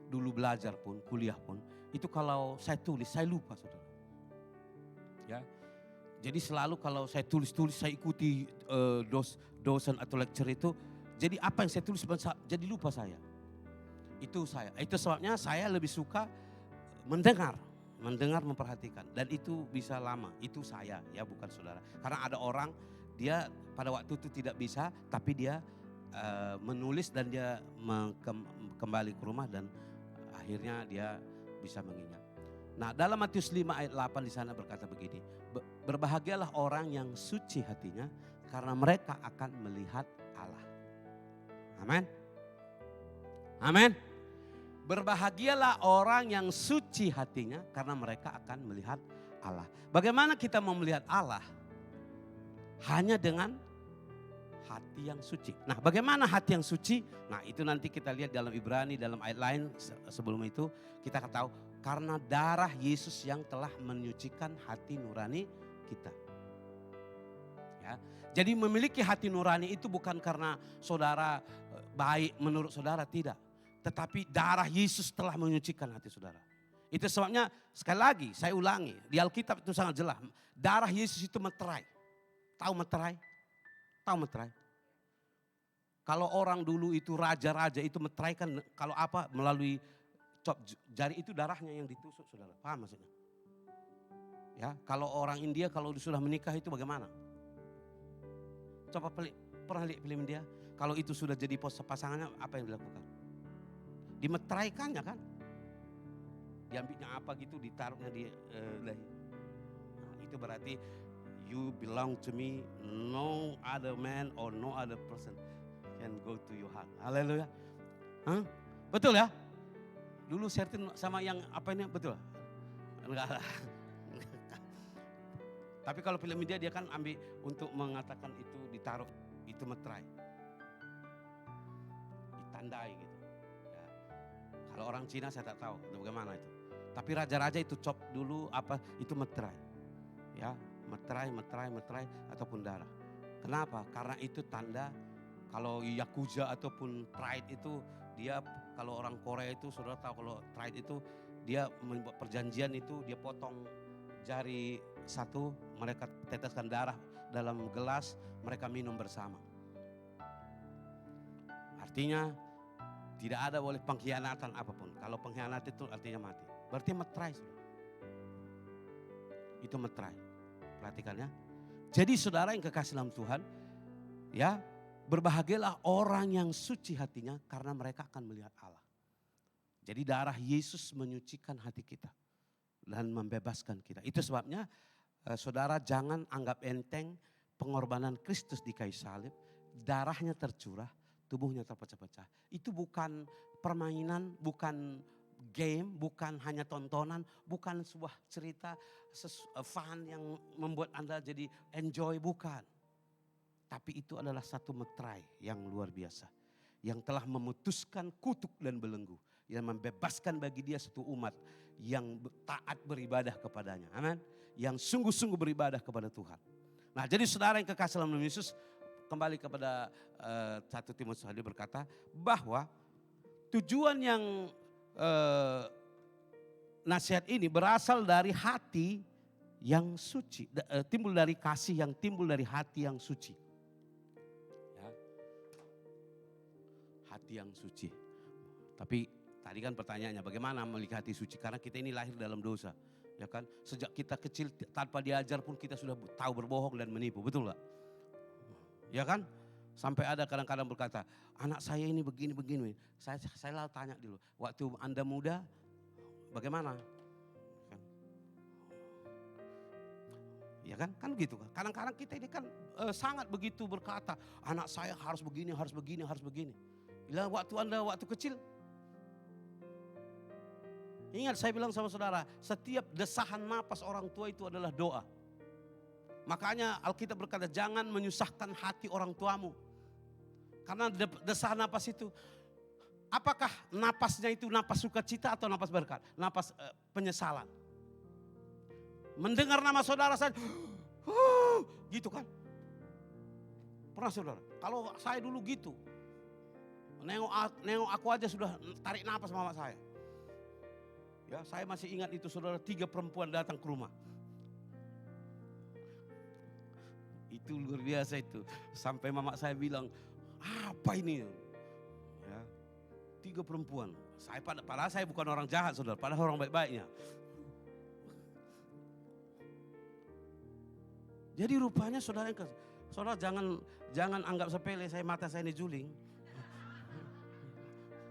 dulu belajar pun, kuliah pun itu kalau saya tulis saya lupa saudara. Ya. Jadi selalu kalau saya tulis saya ikuti dosen atau lecture itu. Jadi apa yang saya tulis jadi lupa saya. Itu sebabnya saya lebih suka mendengar memperhatikan dan itu bisa lama. Itu saya ya bukan saudara. Karena ada orang dia pada waktu itu tidak bisa tapi dia menulis dan dia kembali ke rumah dan akhirnya dia bisa mengingat. Nah, dalam Matius 5 ayat 8 di sana berkata begini, berbahagialah orang yang suci hatinya karena mereka akan melihat Allah. Amin. Amin. Berbahagialah orang yang suci hatinya karena mereka akan melihat Allah. Bagaimana kita mau melihat Allah? Hanya dengan hati yang suci. Nah, bagaimana hati yang suci? Nah, itu nanti kita lihat dalam Ibrani, dalam ayat lain sebelum itu kita akan tahu karena darah Yesus yang telah menyucikan hati nurani kita. Ya. Jadi memiliki hati nurani itu bukan karena saudara baik menurut saudara, tidak. Tetapi darah Yesus telah menyucikan hati saudara. Itu sebabnya sekali lagi saya ulangi, di Alkitab itu sangat jelas. Darah Yesus itu meterai. Tahu meterai? Tahu meterai? Kalau orang dulu itu raja-raja itu meterai kan kalau apa melalui cop jari itu darahnya yang ditusuk saudara. Paham maksudnya? Ya, kalau orang India kalau sudah menikah itu bagaimana? Coba pernah lihat film India? Kalau itu sudah jadi pasangannya apa yang dilakukan? Dimeteraikannya kan? Diambilnya apa gitu, ditaruhnya di leher. Nah, itu berarti you belong to me, no other man or no other person can go to your heart. Haleluya. Huh? Betul ya? Dulu certain sama yang apa ini betul? Enggak lah. Tapi kalau film India dia kan ambil untuk mengatakan itu ditaruh, itu meterai. Ditandai gitu. Ya. Kalau orang Cina saya tak tahu bagaimana itu. Tapi raja-raja itu cop dulu apa itu meterai. Ya, meterai ataupun darah. Kenapa? Karena itu tanda kalau Yakuza ataupun Pride itu dia kalau orang Korea itu saudara tahu kalau Pride itu dia membuat perjanjian itu dia potong jari satu, mereka teteskan darah dalam gelas, mereka minum bersama. Artinya tidak ada boleh pengkhianatan apapun. Kalau pengkhianat itu artinya mati. Berarti meterai. Itu meterai. Perhatikan ya. Jadi saudara yang kekasih dalam Tuhan, ya, berbahagialah orang yang suci hatinya karena mereka akan melihat Allah. Jadi darah Yesus menyucikan hati kita dan membebaskan kita. Itu sebabnya saudara jangan anggap enteng pengorbanan Kristus di kayu salib. Darahnya tercurah, tubuhnya terpecah-pecah. Itu bukan permainan, bukan game, bukan hanya tontonan, bukan sebuah cerita fun yang membuat Anda jadi enjoy, bukan. Tapi itu adalah satu meterai yang luar biasa. Yang telah memutuskan kutuk dan belenggu. Yang membebaskan bagi dia satu umat yang taat beribadah kepadanya. Amin. Yang sungguh-sungguh beribadah kepada Tuhan. Nah, jadi saudara yang kekasih dalam Yesus, kembali kepada 1 Timotius tadi berkata bahwa tujuan yang nasihat ini berasal dari hati yang suci, timbul dari kasih yang timbul dari hati yang suci. Ya. Hati yang suci. Tapi tadi kan pertanyaannya bagaimana memiliki hati suci, karena kita ini lahir dalam dosa. Ya kan, sejak kita kecil tanpa diajar pun kita sudah tahu berbohong dan menipu, betul gak? Ya kan? Sampai ada kadang-kadang berkata, anak saya ini begini-begini. Saya lalu tanya dulu, waktu Anda muda bagaimana? Kan? Ya kan? Kan gitu kan. Kadang-kadang kita ini kan sangat begitu berkata, anak saya harus begini, harus begini, harus begini. Bila waktu Anda waktu kecil, ingat saya bilang sama saudara, setiap desahan napas orang tua itu adalah doa. Makanya Alkitab berkata jangan menyusahkan hati orang tuamu. Karena desahan napas itu, apakah napasnya itu napas sukacita atau napas berkat? Napas penyesalan. Mendengar nama saudara saya, gitu kan. Pernah saudara? Kalau saya dulu gitu, nengok aku aja sudah tarik napas mama saya. Ya, saya masih ingat itu saudara, 3 perempuan datang ke rumah. Itu luar biasa itu. Sampai mama saya bilang, apa ini? Ya, 3 perempuan. Padahal saya bukan orang jahat saudara, padahal orang baik-baiknya. Jadi rupanya saudara jangan anggap sepele mata saya ini juling.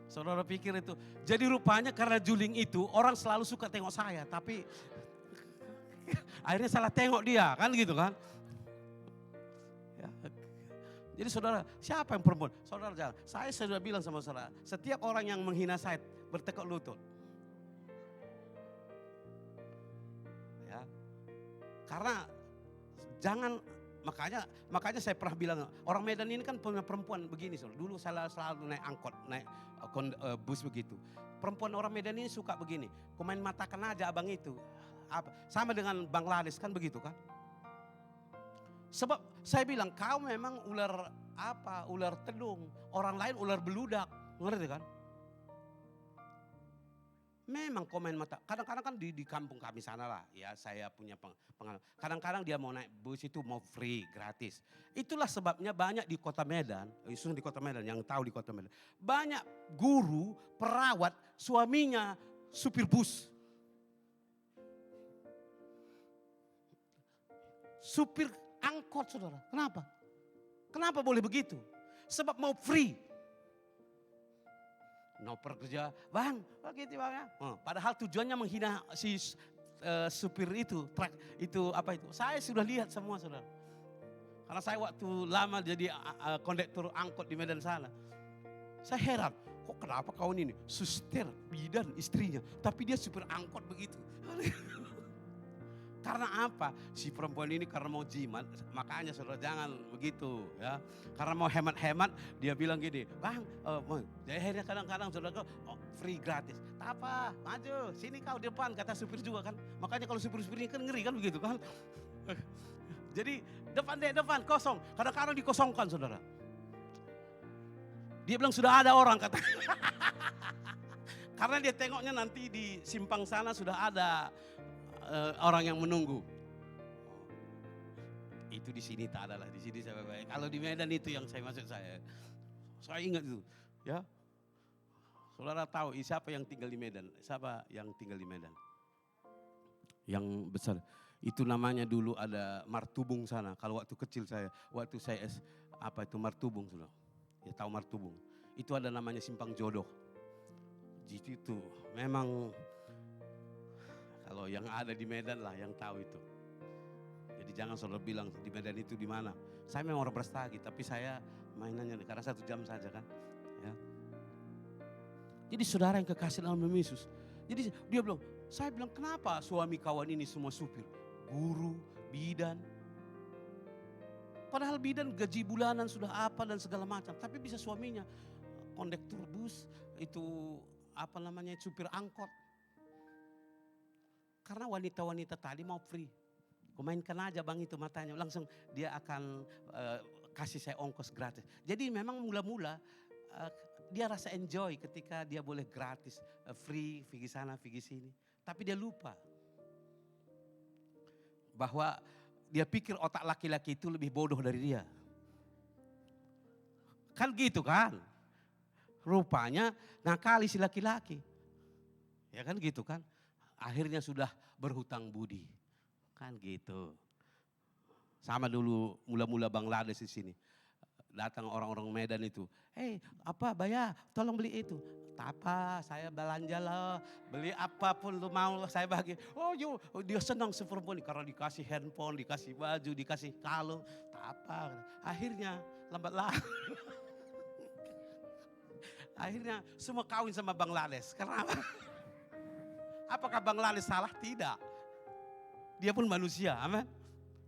Saudara pikir itu. Jadi rupanya karena juling itu orang selalu suka tengok saya. Tapi akhirnya salah tengok dia kan gitu kan. Ya. Jadi saudara, siapa yang perempuan? Saudara jangan. Saya sudah bilang sama saudara, setiap orang yang menghina saya bertekuk lutut. Ya. Karena jangan, makanya saya pernah bilang, orang Medan ini kan punya perempuan begini. Saudara. Dulu saya selalu naik angkot, naik bus begitu. Perempuan orang Medan ini suka begini, kau main matakan aja abang itu. Sama dengan Bangladesh kan begitu kan. Sebab saya bilang kau memang ular tedung, orang lain ular beludak, ngerti kan? Memang komen mata, kadang-kadang kan di kampung kami sana lah, ya saya punya pengalaman. Kadang-kadang dia mau naik bus itu mau free, gratis. Itulah sebabnya banyak di kota Medan, khususnya di kota Medan, yang tahu di kota Medan. Banyak guru, perawat, suaminya supir bus. Supir angkot saudara, kenapa? Kenapa boleh begitu? Sebab mau free. No pekerja, bang, begitu bang ya. Padahal tujuannya menghina si supir itu, truk itu apa itu. Saya sudah lihat semua saudara. Karena saya waktu lama jadi kondektur angkot di Medan sana. Saya heran, kok kenapa kawan ini suster, bidan istrinya, tapi dia supir angkot begitu. Karena apa? Si perempuan ini karena mau jimat, makanya saudara jangan begitu ya. Karena mau hemat-hemat, dia bilang gini, bang, akhirnya kadang-kadang saudara free gratis. Tak apa, maju, sini kau depan, kata supir juga kan. Makanya kalau supir-supir ini kan ngeri kan begitu kan. Jadi depan kosong, kadang-kadang dikosongkan saudara. Dia bilang sudah ada orang kata. Karena dia tengoknya nanti di simpang sana sudah ada orang yang menunggu. Itu di sini tak ada lah, di sini saya baik. Kalau di Medan itu yang saya maksud saya ingat itu, ya. Saudara tahu siapa yang tinggal di Medan? Siapa yang tinggal di Medan? Yang besar. Itu namanya dulu ada Martubung sana. Kalau waktu kecil waktu saya Martubung sudah. Ya tahu Martubung. Itu ada namanya Simpang Jodoh. Jadi itu memang kalau yang ada di Medan lah yang tahu itu. Jadi jangan saudara bilang di Medan itu di mana. Saya memang orang Brastagi, tapi saya mainannya karena 1 jam saja kan. Ya. Jadi saudara yang kekasih dalam Yesus. Jadi dia bilang, saya bilang kenapa suami kawan ini semua supir, guru, bidan. Padahal bidan gaji bulanan sudah apa dan segala macam, tapi bisa suaminya kondektur bus, itu supir angkot. Karena wanita-wanita tadi mau free. Kau mainkan aja bang itu matanya. Langsung dia akan kasih saya ongkos gratis. Jadi memang mula-mula dia rasa enjoy ketika dia boleh gratis. Free, pergi sana, pergi sini. Tapi dia lupa. Bahwa dia pikir otak laki-laki itu lebih bodoh dari dia. Kan gitu kan. Rupanya ngakali si laki-laki. Ya kan gitu kan. Akhirnya sudah berhutang budi. Kan gitu. Sama dulu mula-mula Bangladesh di sini. Datang orang-orang Medan itu. Bayar, tolong beli itu. Tak apa, saya belanja lah. Beli apapun lu mau saya bagi. Dia senang si perempuan karena dikasih handphone, dikasih baju, dikasih kalung. Tak apa. Akhirnya lambat laun. Akhirnya semua kawin sama Bangladesh. Karena apa? Apakah Bangladesh salah? Tidak. Dia pun manusia, amin.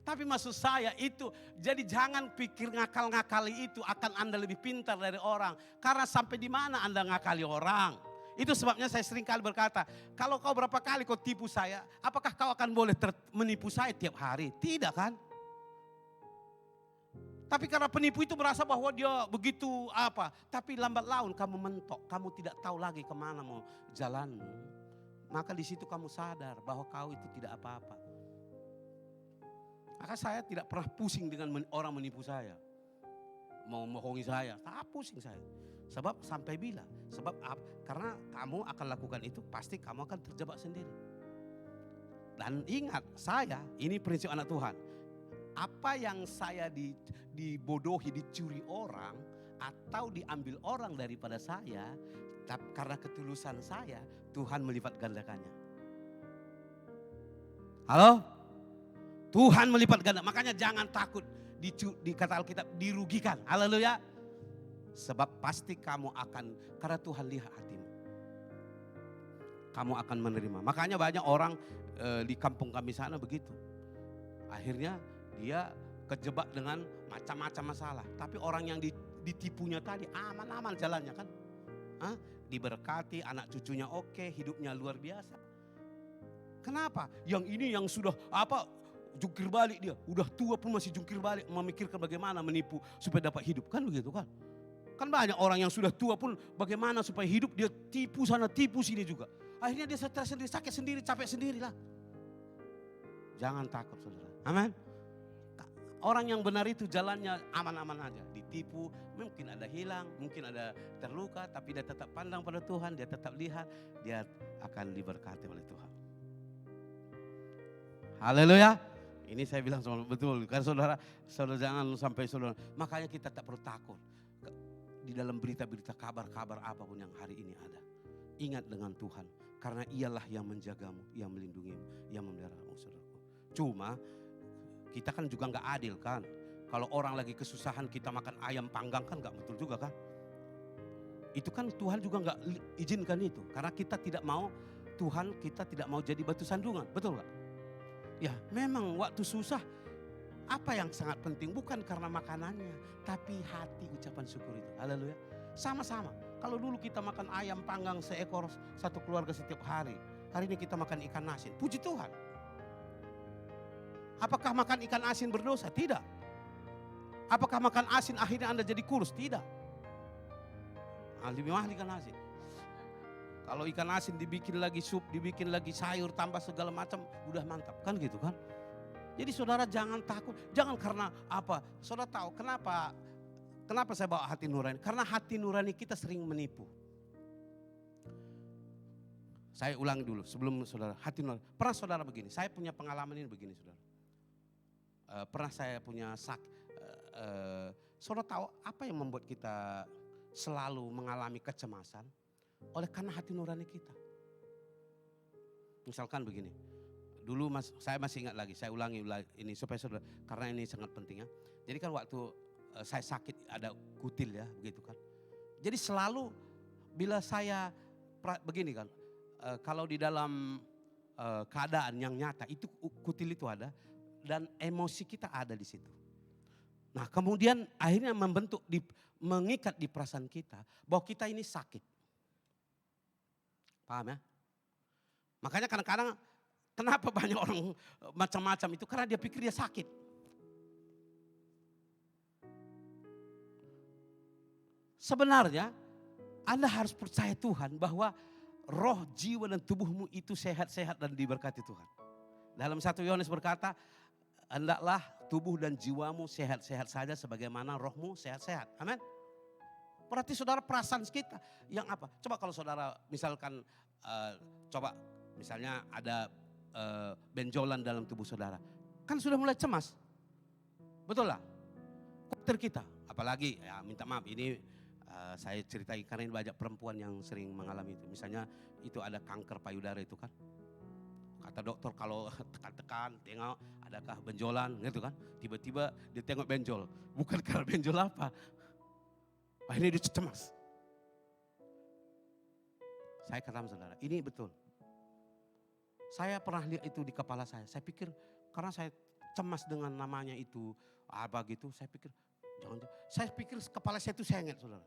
Tapi maksud saya itu, jadi jangan pikir ngakal-ngakali itu akan Anda lebih pintar dari orang. Karena sampai di mana Anda ngakali orang. Itu sebabnya saya sering kali berkata, kalau kau berapa kali kau tipu saya, apakah kau akan boleh menipu saya tiap hari? Tidak kan? Tapi karena penipu itu merasa bahwa dia begitu tapi lambat laun kamu mentok, kamu tidak tahu lagi kemana mau jalanmu. Maka di situ kamu sadar bahwa kau itu tidak apa-apa. Maka saya tidak pernah pusing dengan orang menipu saya. Mau membohongi saya, tak pusing saya. Sebab sampai bila? Karena kamu akan lakukan itu, pasti kamu akan terjebak sendiri. Dan ingat, ini prinsip anak Tuhan. Apa yang saya dibodohi, dicuri orang, atau diambil orang daripada saya, karena ketulusan saya, Tuhan melipat gandakannya. Halo? Tuhan melipat ganda. Makanya jangan takut di kata Alkitab dirugikan. Haleluya. Sebab pasti kamu akan, karena Tuhan lihat hatimu, kamu akan menerima. Makanya banyak orang di kampung kami sana begitu. Akhirnya dia kejebak dengan macam-macam masalah. Tapi orang yang ditipunya tadi aman-aman jalannya kan. Diberkati, anak cucunya oke, hidupnya luar biasa. Kenapa? Yang ini yang sudah jungkir balik dia. Udah tua pun masih jungkir balik, memikirkan bagaimana menipu supaya dapat hidup. Kan begitu kan? Kan banyak orang yang sudah tua pun bagaimana supaya hidup, dia tipu sana, tipu sini juga. Akhirnya dia stres sendiri, sakit sendiri, capek sendirilah. Jangan takut saudara. Amin. Orang yang benar itu jalannya aman-aman aja. Ditipu, mungkin ada hilang, mungkin ada terluka. Tapi dia tetap pandang pada Tuhan, dia tetap lihat. Dia akan diberkati oleh Tuhan. Haleluya. Ini saya bilang betul. Karena saudara jangan sampai saudara. Makanya kita tak perlu takut. Di dalam berita-berita kabar-kabar apapun yang hari ini ada. Ingat dengan Tuhan. Karena ialah yang menjagamu, yang melindungimu, yang memeliharamu saudaraku. Cuma kita kan juga gak adil kan. Kalau orang lagi kesusahan kita makan ayam panggang kan gak betul juga kan. Itu kan Tuhan juga gak izinkan itu. Karena kita tidak mau, Tuhan kita tidak mau jadi batu sandungan. Betul gak? Ya memang waktu susah, apa yang sangat penting bukan karena makanannya, tapi hati ucapan syukur itu. Haleluya. Sama-sama. Kalau dulu kita makan ayam panggang seekor satu keluarga setiap hari. Hari ini kita makan ikan asin. Puji Tuhan. Apakah makan ikan asin berdosa? Tidak. Apakah makan asin akhirnya Anda jadi kurus? Tidak. Lebih mahal ikan asin. Kalau ikan asin dibikin lagi sup, dibikin lagi sayur, tambah segala macam, udah mantap. Kan gitu kan? Jadi saudara jangan takut. Jangan karena apa? Saudara tahu kenapa saya bawa hati nurani? Karena hati nurani kita sering menipu. Saya ulangi dulu sebelum saudara, hati nurani. Pernah saudara begini, saya punya pengalaman ini begini saudara. Pernah saya punya saudara tahu apa yang membuat kita selalu mengalami kecemasan? Oleh karena hati nurani kita. Misalkan begini, dulu saya masih ingat lagi, saya ulangi ini supaya saudara, karena ini sangat penting ya. Jadi kan waktu saya sakit ada kutil ya, begitu kan. Jadi selalu bila saya begini kan, kalau di dalam keadaan yang nyata itu kutil itu ada dan emosi kita ada di situ. Nah kemudian akhirnya mengikat di perasaan kita bahwa kita ini sakit. Paham ya? Makanya kadang-kadang kenapa banyak orang macam-macam itu karena dia pikir dia sakit. Sebenarnya Anda harus percaya Tuhan bahwa roh, jiwa dan tubuhmu itu sehat-sehat dan diberkati Tuhan. Dalam 1 Yohanes berkata, hendaklah tubuh dan jiwamu sehat-sehat saja sebagaimana rohmu sehat-sehat. Amin. Berarti saudara perasaan kita yang apa? Coba kalau saudara misalkan misalnya ada benjolan dalam tubuh saudara. Kan sudah mulai cemas. Betul lah? Khawatir kita. Apalagi ya minta maaf ini saya ceritain karena ini banyak perempuan yang sering mengalami itu. Misalnya itu ada kanker payudara itu kan. Kata dokter kalau tekan-tekan tengok adakah benjolan gitu kan. Tiba-tiba dia tengok benjol. Bukan karena benjol apa. Akhirnya dia cemas. Saya katakan saudara, ini betul. Saya pernah lihat itu di kepala saya. Saya pikir karena saya cemas dengan namanya itu apa gitu. Saya pikir saya pikir kepala saya itu sengit saudara.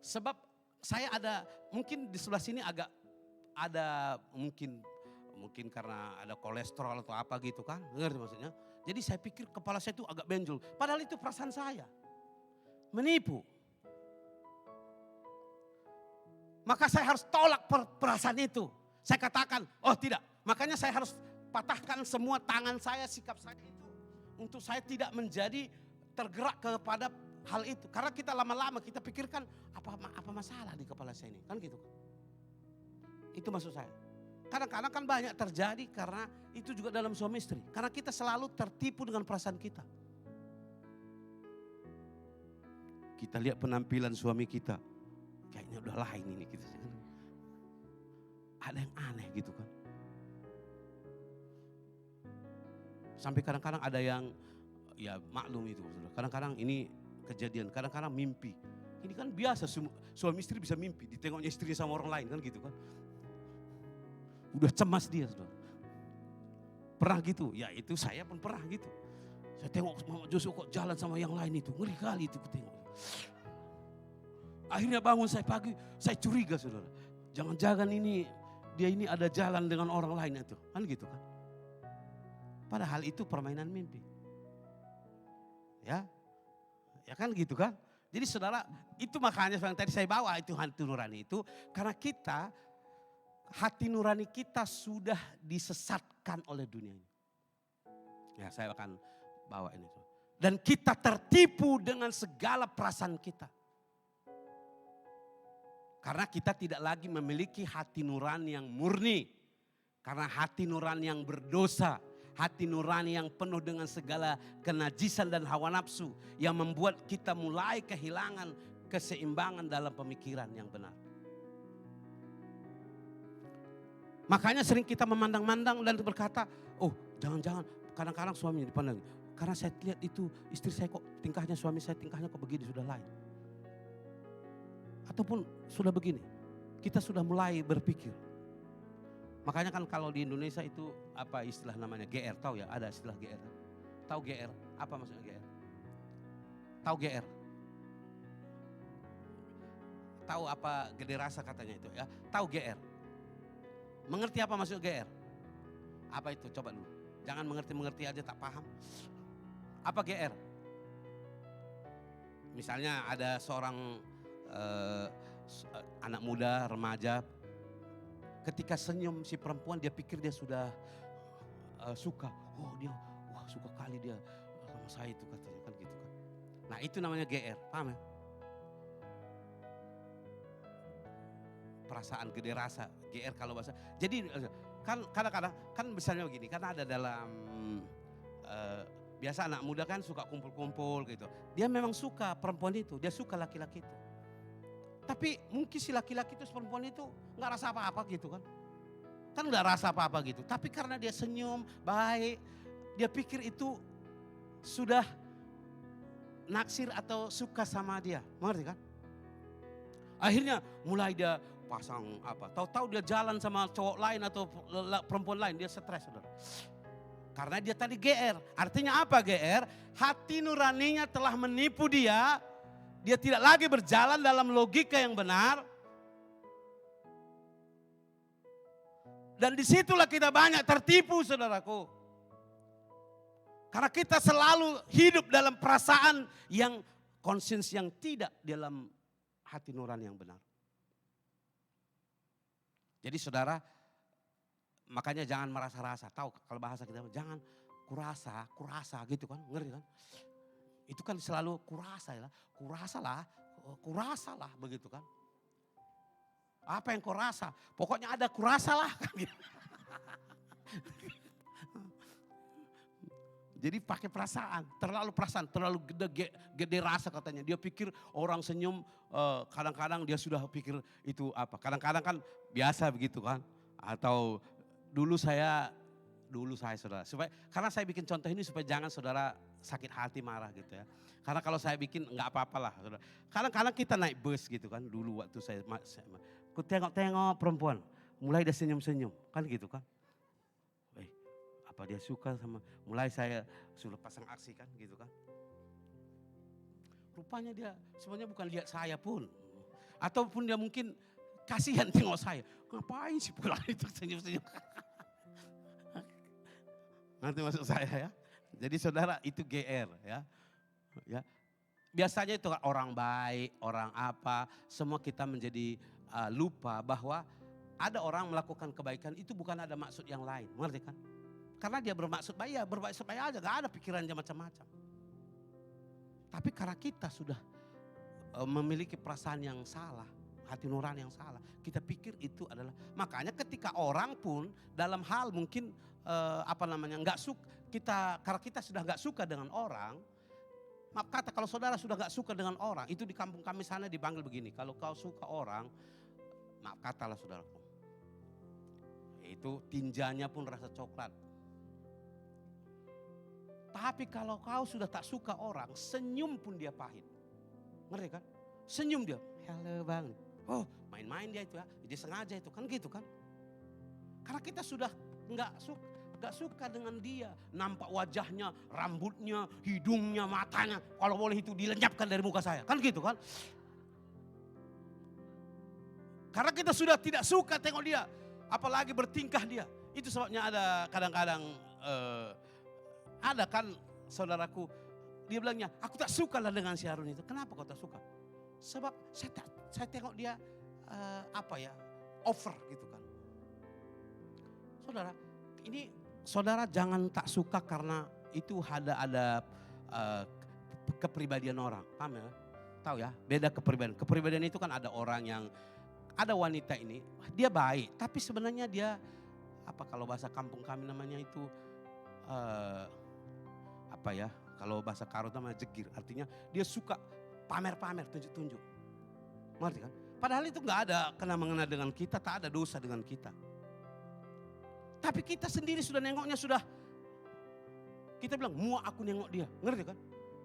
Sebab saya ada mungkin di sebelah sini agak ada mungkin karena ada kolesterol atau apa gitu kan. Ngerti maksudnya? Jadi saya pikir kepala saya itu agak benjol. Padahal itu perasaan saya. Menipu. Maka saya harus tolak perasaan itu. Saya katakan, oh tidak. Makanya saya harus patahkan semua tangan saya, sikap saya itu. Untuk saya tidak menjadi tergerak kepada hal itu. Karena kita lama-lama kita pikirkan apa masalah di kepala saya ini. Kan gitu. Itu maksud saya. Kadang-kadang kan banyak terjadi karena itu juga dalam suami istri. Karena kita selalu tertipu dengan perasaan kita. Kita lihat penampilan suami kita. Kayaknya udah lain ini gitu. Ada yang aneh gitu kan. Sampai kadang-kadang ada yang ya maklum itu, saudara. Kadang-kadang ini kejadian, kadang-kadang mimpi. Ini kan biasa suami istri bisa mimpi, ditengoknya istrinya sama orang lain kan gitu kan. Udah cemas dia, saudara. Pernah gitu? Ya itu saya pun pernah gitu. Saya tengok Mama Joshua kok jalan sama yang lain itu, ngeri kali itu kutengok. Akhirnya bangun saya pagi, saya curiga, saudara. Jangan-jangan dia ini ada jalan dengan orang lain itu, kan gitu kan. Padahal itu permainan mimpi. Ya kan gitu kan. Jadi saudara, itu makanya yang tadi saya bawa itu hati nurani itu. Karena hati nurani kita sudah disesatkan oleh dunia ini. Ya saya akan bawa ini. Dan kita tertipu dengan segala perasaan kita. Karena kita tidak lagi memiliki hati nurani yang murni. Karena hati nurani yang berdosa. Hati nurani yang penuh dengan segala kenajisan dan hawa nafsu. Yang membuat kita mulai kehilangan keseimbangan dalam pemikiran yang benar. Makanya sering kita memandang-mandang dan berkata, oh jangan-jangan kadang-kadang suaminya dipandang. Karena saya lihat itu istri saya kok tingkahnya, suami saya tingkahnya kok begini, sudah lain. Ataupun sudah begini, kita sudah mulai berpikir. Makanya kan kalau di Indonesia itu apa istilah namanya GR, tahu ya, ada istilah GR. Tahu GR? Apa maksudnya GR? Tahu GR? Tahu apa gede rasa katanya itu ya? Tahu GR? Mengerti apa maksud GR? Apa itu? Coba dulu. Jangan mengerti-mengerti aja tak paham. Apa GR? Misalnya ada seorang anak muda, remaja, ketika senyum si perempuan dia pikir dia sudah suka. Oh dia, wah suka kali dia sama saya itu katanya kan gitu kan. Nah itu namanya GR, paham ya? Perasaan gede rasa, GR kalau bahasa. Jadi kan kadang-kadang kan misalnya begini, karena ada dalam biasa anak muda kan suka kumpul-kumpul gitu. Dia memang suka perempuan itu, dia suka laki-laki itu. Tapi mungkin si laki-laki itu, perempuan itu gak rasa apa-apa gitu kan. Kan gak rasa apa-apa gitu. Tapi karena dia senyum, baik, dia pikir itu sudah naksir atau suka sama dia. Mengerti kan? Akhirnya mulai dia pasang apa. Tahu-tahu dia jalan sama cowok lain atau perempuan lain, dia stres, saudara. Karena dia tadi GR. Artinya apa GR? Hati nuraninya telah menipu dia. Dia tidak lagi berjalan dalam logika yang benar. Dan disitulah kita banyak tertipu, saudaraku. Karena kita selalu hidup dalam perasaan yang conscience yang tidak dalam hati nurani yang benar. Jadi saudara, makanya jangan merasa-rasa. Tahu kalau bahasa kita, jangan kurasa gitu kan, ngeri kan. Itu kan selalu kurasalah begitu kan. Apa yang kau rasa? Pokoknya ada kurasalah kan gitu. Jadi pakai perasaan, terlalu gede rasa katanya. Dia pikir orang senyum, kadang-kadang dia sudah pikir itu apa. Kadang-kadang kan biasa begitu kan. Atau dulu saya saudara, karena saya bikin contoh ini supaya jangan saudara sakit hati marah gitu ya. Karena kalau saya bikin nggak apa-apalah saudara. Kadang-kadang kita naik bus gitu kan, dulu waktu saya aku tengok perempuan, mulai dia senyum-senyum kan gitu kan. Apa dia suka sama, mulai saya sudah pasang aksi kan gitu kan. Rupanya dia sebenarnya bukan lihat saya pun. Ataupun dia mungkin kasihan tengok saya. Ngapain sih pulang itu senyum-senyum. Nanti masuk saya ya. Jadi saudara itu GR ya. Biasanya itu orang baik, orang apa, semua kita menjadi lupa bahwa ada orang melakukan kebaikan itu bukan ada maksud yang lain. Mengerti kan? Karena dia bermaksud baik aja, gak ada pikirannya macam-macam. Tapi karena kita sudah memiliki perasaan yang salah, hati nurani yang salah, kita pikir itu adalah, makanya ketika orang pun dalam hal mungkin nggak suka, karena kita sudah nggak suka dengan orang, maaf kata kalau saudara sudah nggak suka dengan orang, itu di kampung kami sana dipanggil begini, kalau kau suka orang, maaf katalah saudaraku, itu tinjanya pun rasa coklat. Tapi kalau kau sudah tak suka orang, senyum pun dia pahit. Ngerti kan? Senyum dia. Halo bang. Oh main-main dia itu ya. Dia sengaja itu kan gitu kan. Karena kita sudah nggak suka dengan dia. Nampak wajahnya, rambutnya, hidungnya, matanya. Kalau boleh itu dilenyapkan dari muka saya. Kan gitu kan. Karena kita sudah tidak suka tengok dia. Apalagi bertingkah dia. Itu sebabnya ada kadang-kadang ada kan saudaraku, dia bilangnya, aku tak suka lah dengan si Harun itu. Kenapa kau tak suka? Sebab saya tengok dia over gitu kan. Saudara, ini saudara jangan tak suka karena itu ada kepribadian orang. Paham ya? Tahu ya, beda kepribadian. Kepribadian itu kan ada orang yang, ada wanita ini, dia baik. Tapi sebenarnya dia, kalau bahasa kampung kami namanya itu, kalau bahasa Karo namanya jegir. Artinya dia suka pamer-pamer, tunjuk-tunjuk. Ngerti kan? Padahal itu gak ada kena-mengena dengan kita, tak ada dosa dengan kita. Tapi kita sendiri sudah nengoknya kita bilang muak aku nengok dia. Ngerti kan?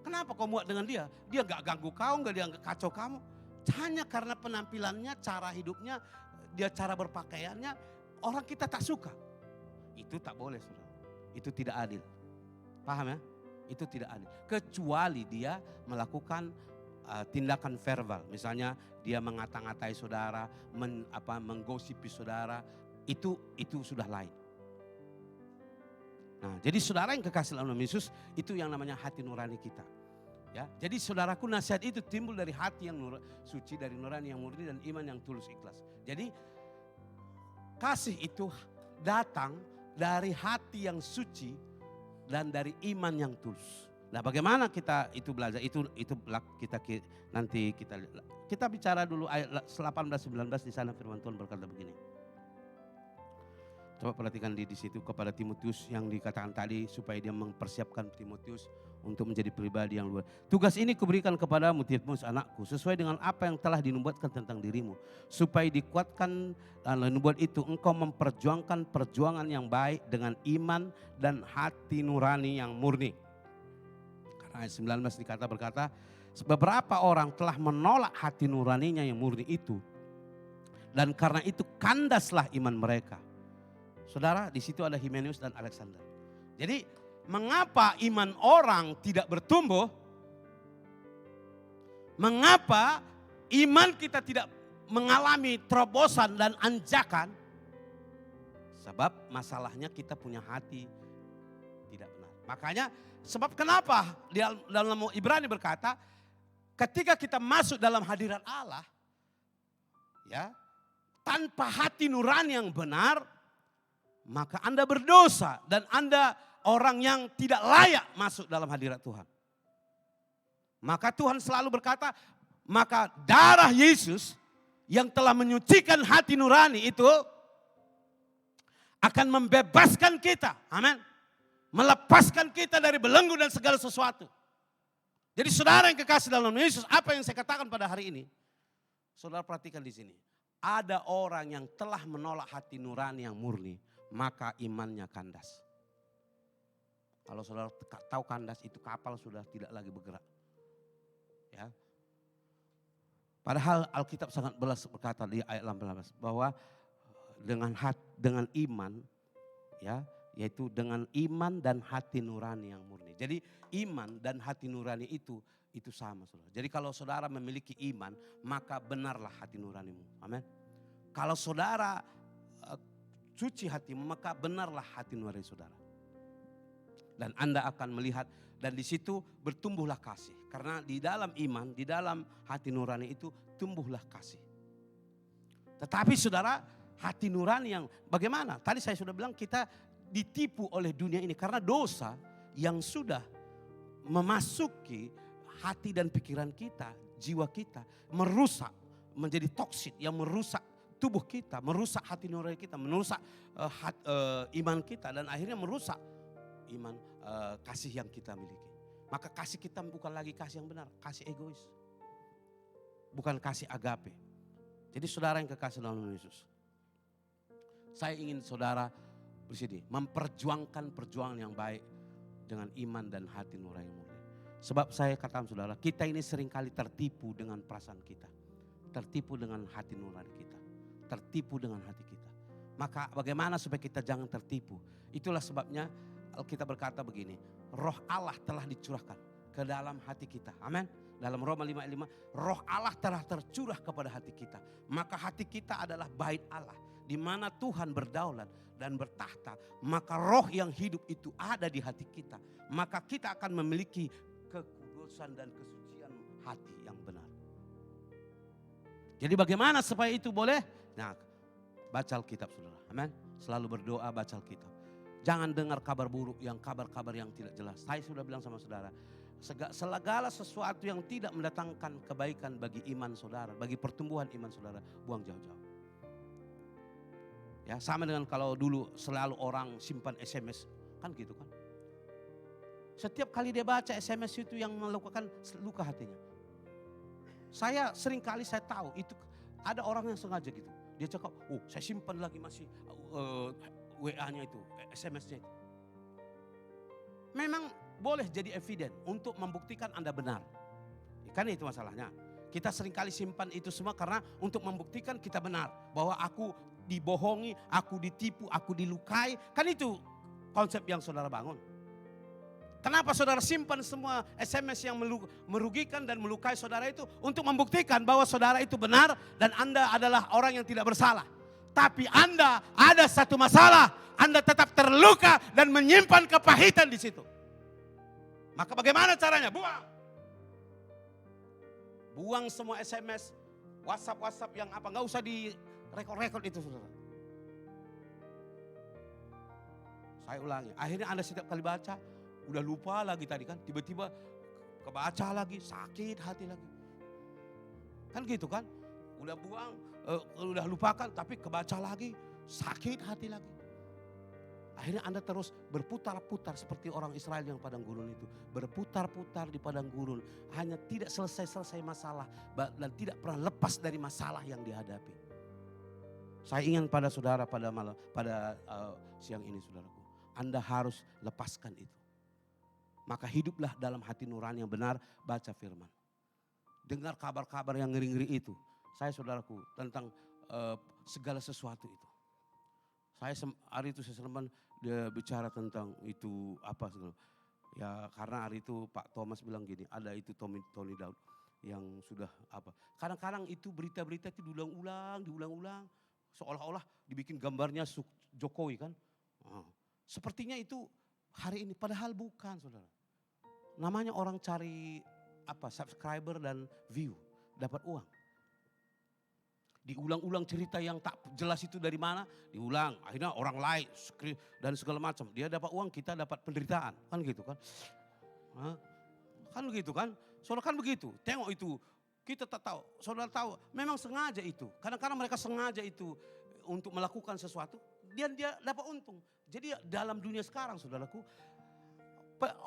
Kenapa kau muak dengan dia? Dia gak ganggu kau, dia gak kacau kamu. Hanya karena penampilannya, cara hidupnya, dia cara berpakaiannya, orang kita tak suka. Itu tak boleh saudara. Itu tidak adil. Paham ya? Itu tidak adil. Kecuali dia melakukan tindakan verbal. Misalnya dia mengata-ngatai saudara, menggosipi saudara. Itu sudah lain. Nah, jadi saudara yang kekasih dalam nama Yesus, itu yang namanya hati nurani kita. Ya, jadi saudaraku, nasihat itu timbul dari hati yang suci, dari nurani yang murni dan iman yang tulus ikhlas. Jadi kasih itu datang dari hati yang suci dan dari iman yang tulus. Nah, bagaimana kita itu belajar? Itu nanti kita bicara dulu ayat 18-19 di sana firman Tuhan berkata begini. Coba perhatikan di situ kepada Timotius yang dikatakan tadi supaya dia mempersiapkan Timotius untuk menjadi pribadi yang luar. Tugas ini kuberikan kepadamu Timotius anakku sesuai dengan apa yang telah dinubuatkan tentang dirimu. Supaya dikuatkan dalam nubuat itu engkau memperjuangkan perjuangan yang baik dengan iman dan hati nurani yang murni. Karena ayat 19 berkata beberapa orang telah menolak hati nuraninya yang murni itu. Dan karena itu kandaslah iman mereka. Saudara, di situ ada Hymenaeus dan Alexander. Jadi, mengapa iman orang tidak bertumbuh? Mengapa iman kita tidak mengalami terobosan dan anjakan? Sebab masalahnya kita punya hati tidak benar. Makanya, sebab kenapa di dalam Ibrani berkata, ketika kita masuk dalam hadirat Allah, ya, tanpa hati nurani yang benar, maka Anda berdosa dan Anda orang yang tidak layak masuk dalam hadirat Tuhan. Maka Tuhan selalu berkata, maka darah Yesus yang telah menyucikan hati nurani itu akan membebaskan kita. Amin. Melepaskan kita dari belenggu dan segala sesuatu. Jadi saudara yang kekasih dalam Yesus, apa yang saya katakan pada hari ini? Saudara perhatikan di sini. Ada orang yang telah menolak hati nurani yang murni, maka imannya kandas. Kalau saudara tahu kandas itu kapal sudah tidak lagi bergerak. Ya. Padahal Alkitab sangat jelas berkata di ayat 18 bahwa dengan iman, ya, yaitu dengan iman dan hati nurani yang murni. Jadi iman dan hati nurani itu sama saudara. Jadi kalau saudara memiliki iman, maka benarlah hati nuranimu. Amin. Kalau saudara suci hatimu, maka benarlah hati nurani saudara. Dan Anda akan melihat dan di situ bertumbuhlah kasih. Karena di dalam iman, di dalam hati nurani itu tumbuhlah kasih. Tetapi saudara, hati nurani yang bagaimana? Tadi saya sudah bilang kita ditipu oleh dunia ini karena dosa yang sudah memasuki hati dan pikiran kita, jiwa kita, merusak, menjadi toksik yang merusak tubuh kita, merusak hati nurani kita, merusak iman kita dan akhirnya merusak iman kasih yang kita miliki. Maka kasih kita bukan lagi kasih yang benar, kasih egois. Bukan kasih agape. Jadi saudara yang kekasih dalam Yesus, saya ingin saudara bersini memperjuangkan perjuangan yang baik dengan iman dan hati nurani yang murni. Sebab saya katakan saudara, kita ini seringkali tertipu dengan perasaan kita. Tertipu dengan hati nurani kita. Tertipu dengan hati kita. Maka bagaimana supaya kita jangan tertipu? Itulah sebabnya Alkitab berkata begini, Roh Allah telah dicurahkan ke dalam hati kita. Amin. Dalam Roma 5:5, Roh Allah telah tercurah kepada hati kita. Maka hati kita adalah bait Allah, di mana Tuhan berdaulat dan bertahta. Maka roh yang hidup itu ada di hati kita. Maka kita akan memiliki kekudusan dan kesucian hati yang benar. Jadi bagaimana supaya itu boleh? Nah, baca Alkitab saudara. Amin. Selalu berdoa, baca Alkitab. Jangan dengar kabar buruk, yang kabar-kabar yang tidak jelas. Saya sudah bilang sama saudara, segala sesuatu yang tidak mendatangkan kebaikan bagi iman saudara, bagi pertumbuhan iman saudara, buang jauh-jauh. Ya, sama dengan kalau dulu selalu orang simpan SMS, kan gitu kan. Setiap kali dia baca SMS itu yang melakukan luka hatinya. Saya sering kali saya tahu itu ada orang yang sengaja gitu. Dia cakap, oh saya simpan lagi masih WA-nya itu, SMS-nya itu. Memang boleh jadi eviden untuk membuktikan Anda benar. Kan itu masalahnya. Kita seringkali simpan itu semua karena untuk membuktikan kita benar. Bahwa aku dibohongi, aku ditipu, aku dilukai. Kan itu konsep yang saudara bangun. Kenapa saudara simpan semua SMS yang merugikan dan melukai saudara itu? Untuk membuktikan bahwa saudara itu benar dan Anda adalah orang yang tidak bersalah. Tapi Anda ada satu masalah, Anda tetap terluka dan menyimpan kepahitan di situ. Maka bagaimana caranya? Buang semua SMS, WhatsApp yang apa, nggak usah di rekod itu saudara. Saya ulangi, akhirnya Anda setiap kali baca, udah lupa lagi tadi kan, tiba-tiba kebaca lagi, sakit hati lagi. Kan gitu kan, udah buang, udah lupakan tapi kebaca lagi, sakit hati lagi. Akhirnya Anda terus berputar-putar seperti orang Israel yang padang gurun itu. Berputar-putar di padang gurun. Hanya tidak selesai-selesai masalah. Dan tidak pernah lepas dari masalah yang dihadapi. Saya ingin pada saudara pada siang ini saudaraku. Anda harus lepaskan itu. Maka hiduplah dalam hati nurani yang benar, baca firman. Dengar kabar-kabar yang ngeri-ngeri itu. Saya saudaraku tentang segala sesuatu itu. Saya hari itu saya sempat dia bicara tentang itu apa segala. Ya karena hari itu Pak Thomas bilang gini, ada itu Tony Daud yang sudah apa. Kadang-kadang itu berita-berita itu diulang-ulang. Seolah-olah dibikin gambarnya Jokowi kan. Sepertinya itu hari ini, padahal bukan saudara. Namanya orang cari apa subscriber dan view, dapat uang. Diulang-ulang cerita yang tak jelas itu dari mana, diulang. Akhirnya orang lain dan segala macam. Dia dapat uang, kita dapat penderitaan. Kan gitu kan. Kan begitu kan. Saudara kan begitu. Tengok itu. Kita tak tahu. Saudara tahu. Memang sengaja itu. Kadang-kadang mereka sengaja itu untuk melakukan sesuatu. Dan dia dapat untung. Jadi dalam dunia sekarang saudaraku.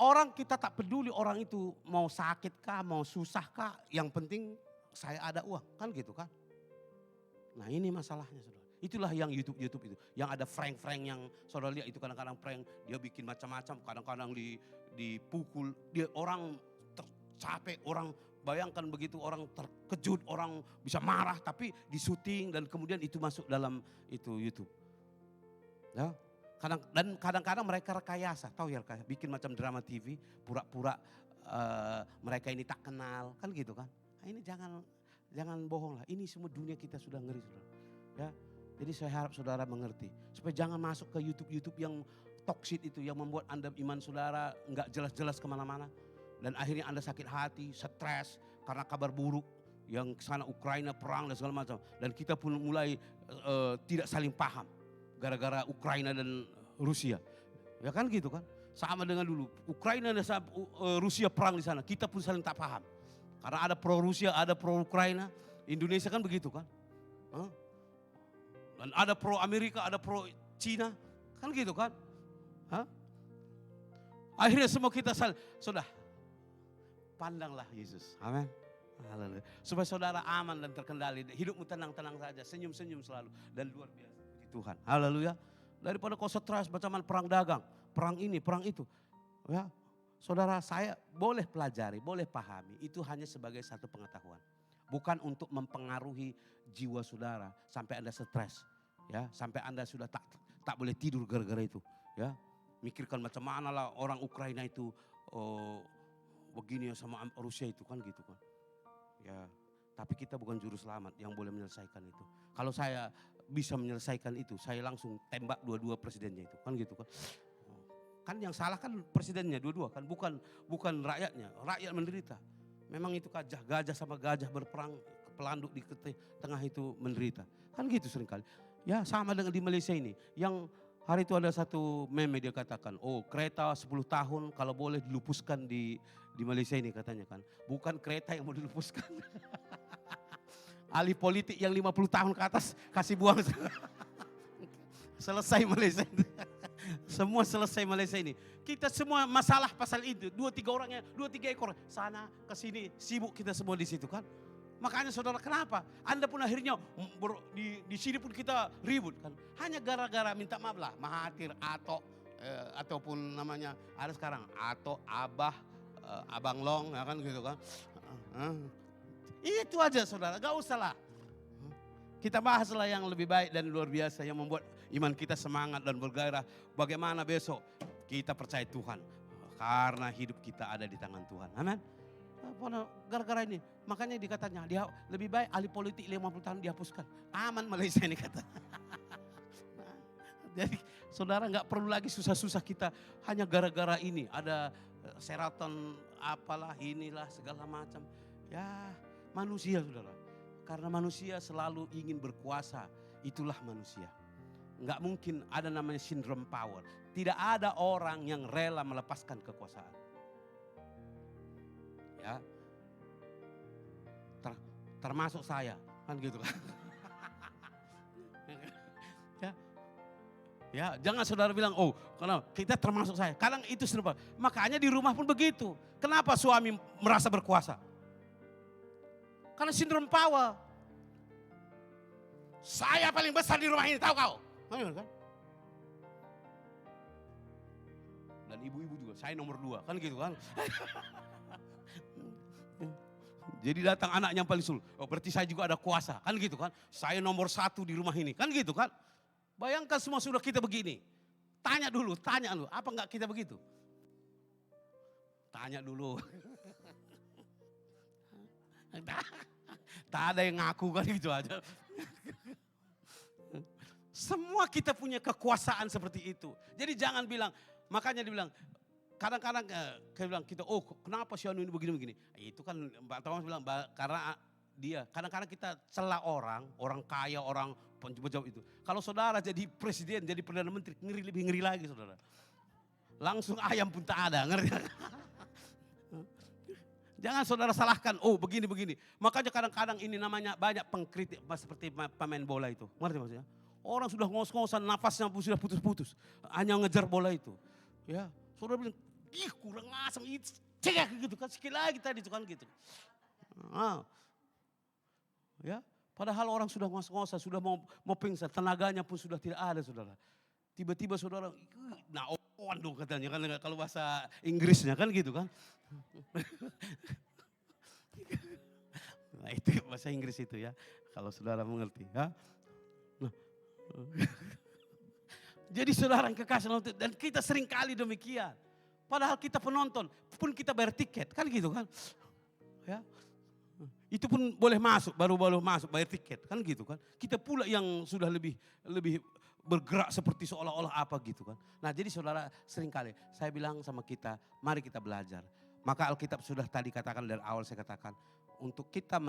Orang kita tak peduli orang itu mau sakit kah, mau susah kah. Yang penting saya ada uang. Kan gitu kan. Nah ini masalahnya saudara. Itulah yang YouTube itu. Yang ada prank yang saudara lihat itu kadang-kadang prank. Dia bikin macam-macam, kadang-kadang dipukul. Dia orang tercapek, orang bayangkan begitu, orang terkejut, orang bisa marah. Tapi disuting dan kemudian itu masuk dalam itu YouTube. Ya. Dan kadang-kadang mereka rekayasa. Tahu ya rekayasa, bikin macam drama TV. Pura-pura mereka ini tak kenal. Kan gitu kan. Nah, ini Jangan bohong lah, ini semua dunia kita sudah ngeri saudara. Ya, jadi saya harap saudara mengerti. Supaya jangan masuk ke YouTube yang toksik itu. Yang membuat Anda iman saudara nggak jelas-jelas kemana-mana. Dan akhirnya Anda sakit hati, stres karena kabar buruk. Yang sana Ukraina perang dan segala macam. Dan kita pun mulai tidak saling paham. Gara-gara Ukraina dan Rusia. Ya kan gitu kan. Sama dengan dulu, Ukraina dan Rusia perang di sana. Kita pun saling tak paham. Karena ada pro Rusia, ada pro Ukraina. Indonesia kan begitu kan. Dan ada pro Amerika, ada pro Cina. Kan gitu kan. Akhirnya semua kita sudah. Pandanglah Yesus. Amin. Haleluya. Supaya saudara aman dan terkendali. Hidupmu tenang-tenang saja. Senyum-senyum selalu. Dan luar biasa. Puji Tuhan. Haleluya. Daripada kau stres macam perang dagang. Perang ini, perang itu. Ya, saudara, saya boleh pelajari, boleh pahami. Itu hanya sebagai satu pengetahuan. Bukan untuk mempengaruhi jiwa saudara sampai Anda stres. Ya, sampai Anda sudah tak boleh tidur gara-gara itu. Ya, mikirkan macam mana lah orang Ukraina itu begini ya sama Rusia itu kan gitu kan. Ya, tapi kita bukan juru selamat yang boleh menyelesaikan itu. Kalau saya bisa menyelesaikan itu, saya langsung tembak dua-dua presidennya itu kan gitu kan. Kan yang salah kan presidennya dua-dua kan, bukan rakyatnya. Rakyat menderita. Memang itu gajah sama gajah berperang, pelanduk di tengah itu menderita. Kan gitu seringkali. Ya sama dengan di Malaysia ini. Yang hari itu ada satu meme dia katakan, oh kereta 10 tahun kalau boleh dilupuskan di Malaysia ini katanya kan. Bukan kereta yang mau dilupuskan. Ahli politik yang 50 tahun ke atas kasih buang. Selesai Malaysia itu. Semua selesai Malaysia ini. Kita semua masalah pasal itu. 2-3 orangnya, 2-3 ekor. Sana ke sini sibuk kita semua di situ kan. Makanya saudara kenapa? Anda pun akhirnya di sini pun kita ribut kan. Hanya gara-gara minta maaf lah. Mahathir atau ataupun namanya ada sekarang atau Abah, Abang Long ya kan gitu kan. Itu aja saudara, gak usah lah. Kita bahaslah yang lebih baik dan luar biasa yang membuat iman kita semangat dan bergairah. Bagaimana besok kita percaya Tuhan. Karena hidup kita ada di tangan Tuhan. Amin. Gara-gara ini. Makanya dikatanya dia lebih baik ahli politik 50 tahun dihapuskan. Aman Malaysia ini kata. Jadi saudara gak perlu lagi susah-susah kita. Hanya gara-gara ini. Ada Sheraton apalah inilah segala macam. Ya manusia saudara. Karena manusia selalu ingin berkuasa, itulah manusia. Enggak mungkin ada namanya syndrome power. Tidak ada orang yang rela melepaskan kekuasaan. Ya, termasuk saya, kan gitu kan. Ya, jangan saudara bilang, oh, karena kita termasuk saya. Kadang itu serupa. Makanya di rumah pun begitu. Kenapa suami merasa berkuasa? Karena sindrom power. Saya paling besar di rumah ini, tahu kau? Kan? Dan ibu-ibu juga, saya nomor 2, kan gitu kan? Jadi datang anaknya yang paling sulung, oh berarti saya juga ada kuasa, kan gitu kan? Saya nomor 1 di rumah ini, kan gitu kan? Bayangkan semua sudah kita begini. Tanya dulu, apa enggak kita begitu? Tanya dulu. Tak ada yang ngaku kan gitu aja. Semua kita punya kekuasaan seperti itu. Jadi jangan bilang, makanya dibilang, kadang-kadang kita oh kenapa si Anu ini begini-begini. Itu kan Mbak Thomas bilang, karena dia, kadang-kadang kita celah orang kaya, orang pejabat itu. Kalau saudara jadi presiden, jadi Perdana Menteri, lebih ngeri lagi saudara. Langsung ayam pun tak ada, ngerti? Jangan saudara salahkan, oh begini-begini. Makanya kadang-kadang ini namanya banyak pengkritik seperti pemain bola itu. Ngerti maksudnya? Orang sudah ngos-ngosan, nafasnya pun sudah putus-putus. Hanya ngejar bola itu. Ya, saudara bilang, ih kurang asam, cegah gitu kan. Sekali lagi tadi itu kan gitu. Ya, padahal orang sudah ngos-ngosan, sudah mau pingsan. Tenaganya pun sudah tidak ada saudara. Tiba-tiba saudara, nah dong katanya kan kalau bahasa Inggrisnya kan gitu kan. Nah itu bahasa Inggris itu ya, kalau saudara mengerti ya. Nah. Jadi saudara yang kekasih dan kita sering kali demikian. Padahal kita penonton, pun kita bayar tiket kan gitu kan. Ya. Itu pun boleh masuk, baru masuk bayar tiket kan gitu kan. Kita pula yang sudah lebih bergerak seperti seolah-olah apa gitu kan. Nah jadi saudara seringkali saya bilang sama kita, mari kita belajar. Maka Alkitab sudah tadi katakan dari awal saya katakan, untuk kita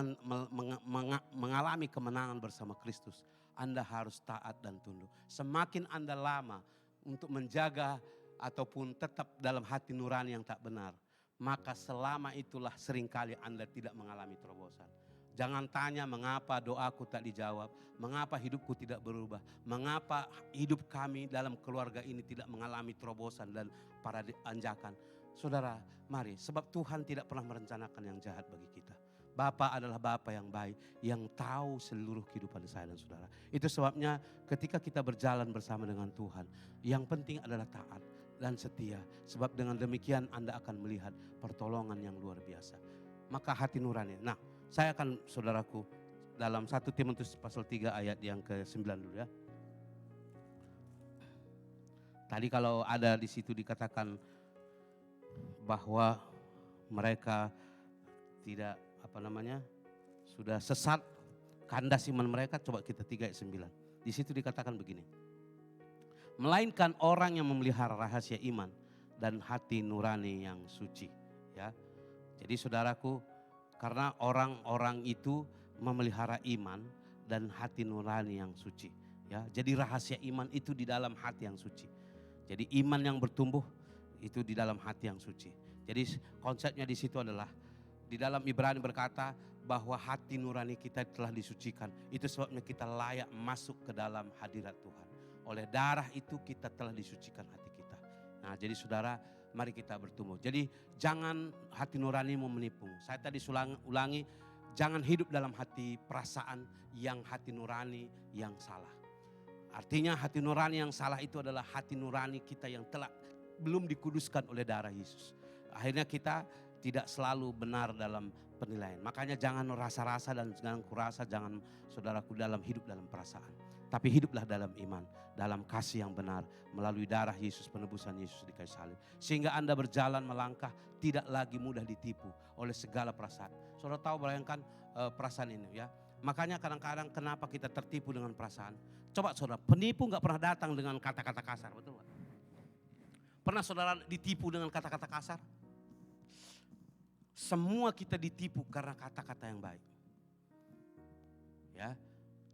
mengalami kemenangan bersama Kristus, Anda harus taat dan tunduk. Semakin Anda lama untuk menjaga ataupun tetap dalam hati nurani yang tak benar, maka selama itulah seringkali Anda tidak mengalami terobosan. Jangan tanya mengapa doaku tak dijawab, mengapa hidupku tidak berubah, mengapa hidup kami dalam keluarga ini tidak mengalami terobosan dan para anjakan. Saudara, mari, sebab Tuhan tidak pernah merencanakan yang jahat bagi kita. Bapa adalah Bapa yang baik, yang tahu seluruh kehidupan saya dan saudara. Itu sebabnya ketika kita berjalan bersama dengan Tuhan, yang penting adalah taat. dan setia. Sebab dengan demikian Anda akan melihat pertolongan yang luar biasa. Maka hati nurani. Nah, saya akan saudaraku dalam 1 Timotius pasal 3 ayat yang ke-9 dulu ya. Tadi kalau ada di situ dikatakan bahwa mereka tidak sudah sesat, kandas iman mereka, coba kita 3 ayat 9. Di situ dikatakan begini. Melainkan orang yang memelihara rahasia iman dan hati nurani yang suci. Ya, jadi saudaraku, karena orang-orang itu memelihara iman dan hati nurani yang suci. Ya, jadi rahasia iman itu di dalam hati yang suci. Jadi iman yang bertumbuh itu di dalam hati yang suci. Jadi konsepnya di situ adalah di dalam Ibrani berkata bahwa hati nurani kita telah disucikan. Itu sebabnya kita layak masuk ke dalam hadirat Tuhan. Oleh darah itu kita telah disucikan hati kita. Nah, jadi saudara, mari kita bertumbuh. Jadi jangan hati nuranimu menipu. Saya tadi ulangi, jangan hidup dalam hati perasaan yang hati nurani yang salah. Artinya hati nurani yang salah itu adalah hati nurani kita yang telah belum dikuduskan oleh darah Yesus. Akhirnya kita tidak selalu benar dalam penilaian. Makanya jangan rasa-rasa dan jangan kurasa, jangan saudaraku dalam hidup dalam perasaan. Tapi hiduplah dalam iman, dalam kasih yang benar melalui darah Yesus, penebusan Yesus di kayu salib. Sehingga Anda berjalan melangkah tidak lagi mudah ditipu oleh segala perasaan. Saudara tahu, bayangkan perasaan ini ya. Makanya kadang-kadang kenapa kita tertipu dengan perasaan. Coba saudara, penipu gak pernah datang dengan kata-kata kasar, betul gak? Pernah saudara ditipu dengan kata-kata kasar? Semua kita ditipu karena kata-kata yang baik. Ya,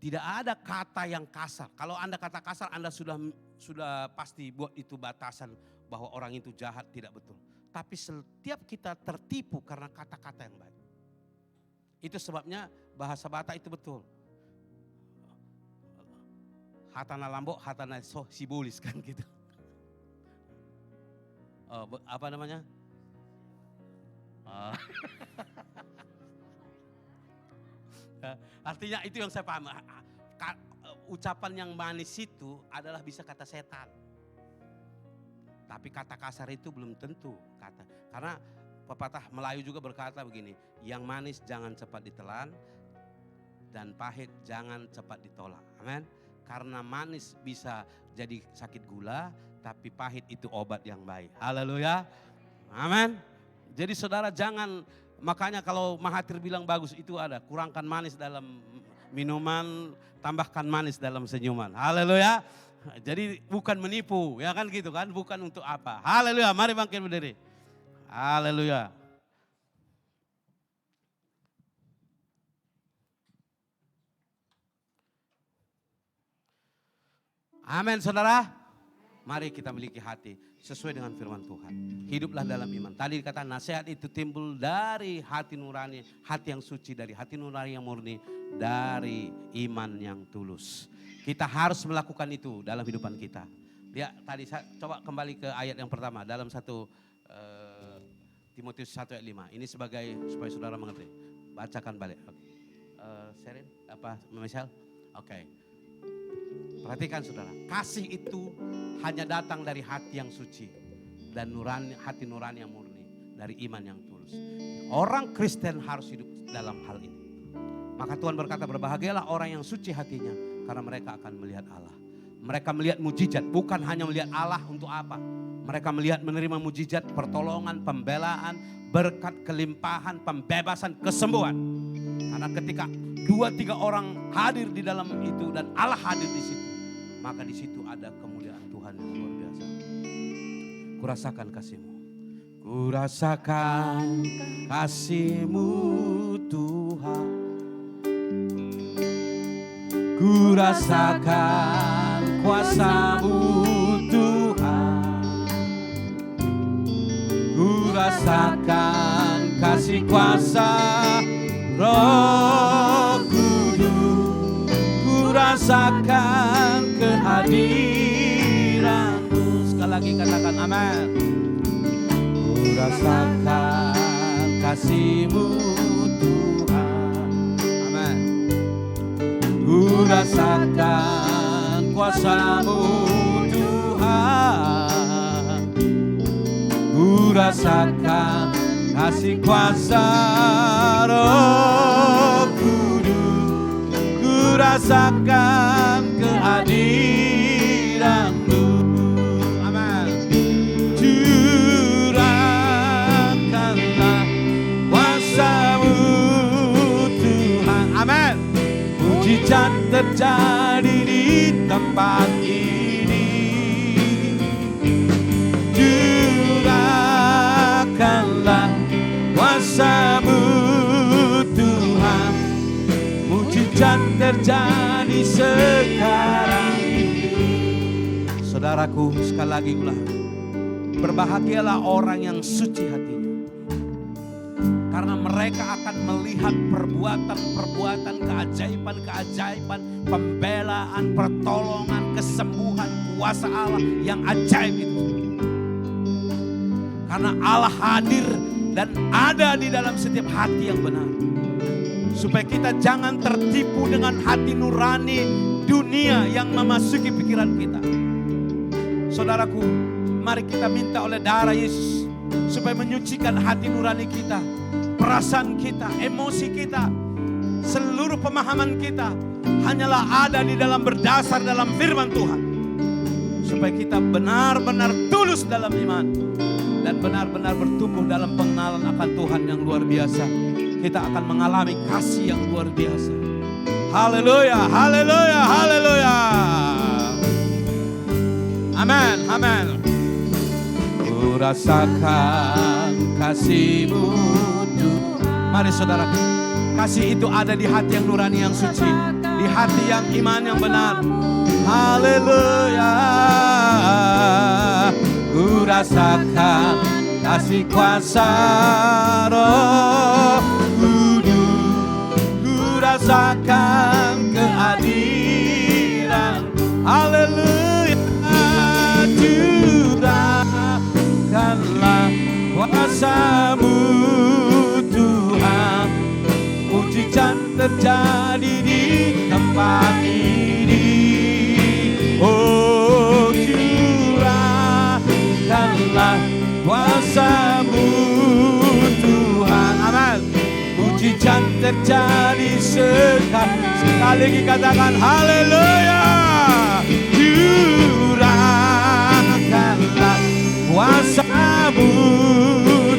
tidak ada kata yang kasar. Kalau Anda kata kasar, Anda sudah pasti buat itu batasan bahwa orang itu jahat, tidak betul. Tapi setiap kita tertipu karena kata-kata yang baik. Itu sebabnya bahasa Batak itu betul. Hatana lambok, hatana sibulis kan gitu. Apa namanya? Artinya itu yang saya paham. Ucapan yang manis itu adalah bisa kata setan. Tapi kata kasar itu belum tentu kata. Karena pepatah Melayu juga berkata begini, yang manis jangan cepat ditelan dan pahit jangan cepat ditolak. Amin. Karena manis bisa jadi sakit gula, tapi pahit itu obat yang baik. Haleluya. Amin. Jadi saudara jangan, makanya kalau Mahathir bilang bagus itu ada, kurangkan manis dalam minuman, tambahkan manis dalam senyuman. Haleluya. Jadi bukan menipu, ya kan gitu kan, bukan untuk apa. Haleluya, mari bangkit berdiri. Haleluya. Amin saudara. Mari kita miliki hati sesuai dengan firman Tuhan. Hiduplah dalam iman. Tadi dikatakan nasihat itu timbul dari hati nurani, hati yang suci, dari hati nurani yang murni, dari iman yang tulus. Kita harus melakukan itu dalam kehidupan kita. Ya, tadi saya coba kembali ke ayat yang pertama dalam 1 Timotius 1 ayat 5. Ini sebagai supaya saudara mengerti. Bacakan balik. Sherin, Michelle? Oke. Perhatikan saudara, kasih itu hanya datang dari hati yang suci dan hati nurani yang murni, dari iman yang tulus. Orang Kristen harus hidup dalam hal ini. Maka Tuhan berkata, berbahagialah orang yang suci hatinya karena mereka akan melihat Allah. Mereka melihat mujizat, bukan hanya melihat Allah untuk apa. Mereka melihat menerima mujizat, pertolongan, pembelaan, berkat, kelimpahan, pembebasan, kesembuhan. Karena ketika 2-3 orang hadir di dalam itu dan Allah hadir di situ, maka di situ ada kemuliaan Tuhan yang luar biasa. Kurasakan kasih-Mu. Kurasakan kasih-Mu Tuhan. Kurasakan kuasa-Mu Tuhan. Kurasakan kasih kuasa Roh Kudus, kurasakan kehadiran-Mu. Sekali lagi katakan amin. Kurasakan kasih-Mu Tuhan. Amin. Kurasakan kuasa-Mu Tuhan. rasakan kasih kuasa Roh Kudus, ku rasakan kehadiran-Mu. Amin. Curahkanlah kuasa-Mu Tuhan. Amin. Mujizat terjadi di tempat ini. Curahkanlah kuasa-Mu Tuhan, mujizat terjadi sekarang ini. Saudaraku, sekali lagi ulah, berbahagialah orang yang suci hatinya, karena mereka akan melihat perbuatan-perbuatan, keajaiban-keajaiban, pembelaan, pertolongan, kesembuhan, kuasa Allah yang ajaib itu. Karena Allah hadir dan ada di dalam setiap hati yang benar. Supaya kita jangan tertipu dengan hati nurani dunia yang memasuki pikiran kita. Saudaraku, mari kita minta oleh darah Yesus supaya menyucikan hati nurani kita, perasaan kita, emosi kita, seluruh pemahaman kita hanyalah ada di dalam berdasar dalam firman Tuhan. Supaya kita benar-benar tulus dalam iman dan benar-benar bertumbuh dalam pengenalan akan Tuhan yang luar biasa. Kita akan mengalami kasih yang luar biasa. Haleluya, haleluya, haleluya. Amin, amin. Ku rasakan kasih-Mu Tuhan. Mari saudara, kasih itu ada di hati yang nurani, yang suci, di hati yang iman yang benar. Haleluya. Ku rasakan kasih kuasa Roh Kudus, ku rasakan kehadiran. Haleluya. Curahkanlah kuasa-Mu Tuhan, mujizat terjadi di tempat ini. Oh, curahkanlah kuasa-Mu Tuhan. Amin. Mujizat terjadi sekarang. Sekali lagi katakan haleluya. Curahkanlah kuasa-Mu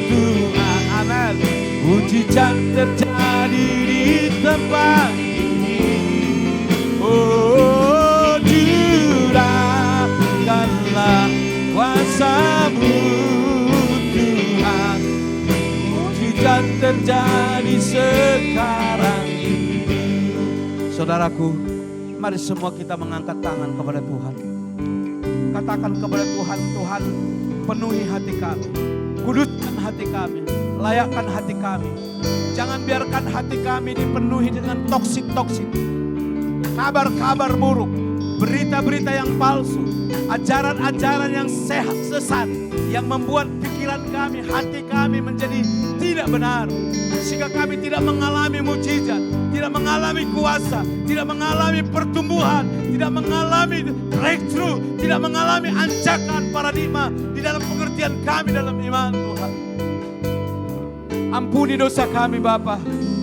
Tuhan. Amin. Mujizat terjadi di tempat ini. Oh, curahkanlah kuasa-Mu Tuhan, mujizat terjadi sekarang ini. Saudaraku, mari semua kita mengangkat tangan kepada Tuhan. Katakan kepada Tuhan, Tuhan penuhi hati kami, kuduskan hati kami, layakkan hati kami. Jangan biarkan hati kami dipenuhi dengan toksik-toksik, kabar-kabar buruk, berita-berita yang palsu, ajaran-ajaran yang sesat, yang membuat pikiran kami, hati kami menjadi tidak benar. Sehingga kami tidak mengalami mujizat, tidak mengalami kuasa, tidak mengalami pertumbuhan, tidak mengalami breakthrough, tidak mengalami ancakan paradigma di dalam pengertian kami dalam iman Tuhan. Ampuni dosa kami Bapa,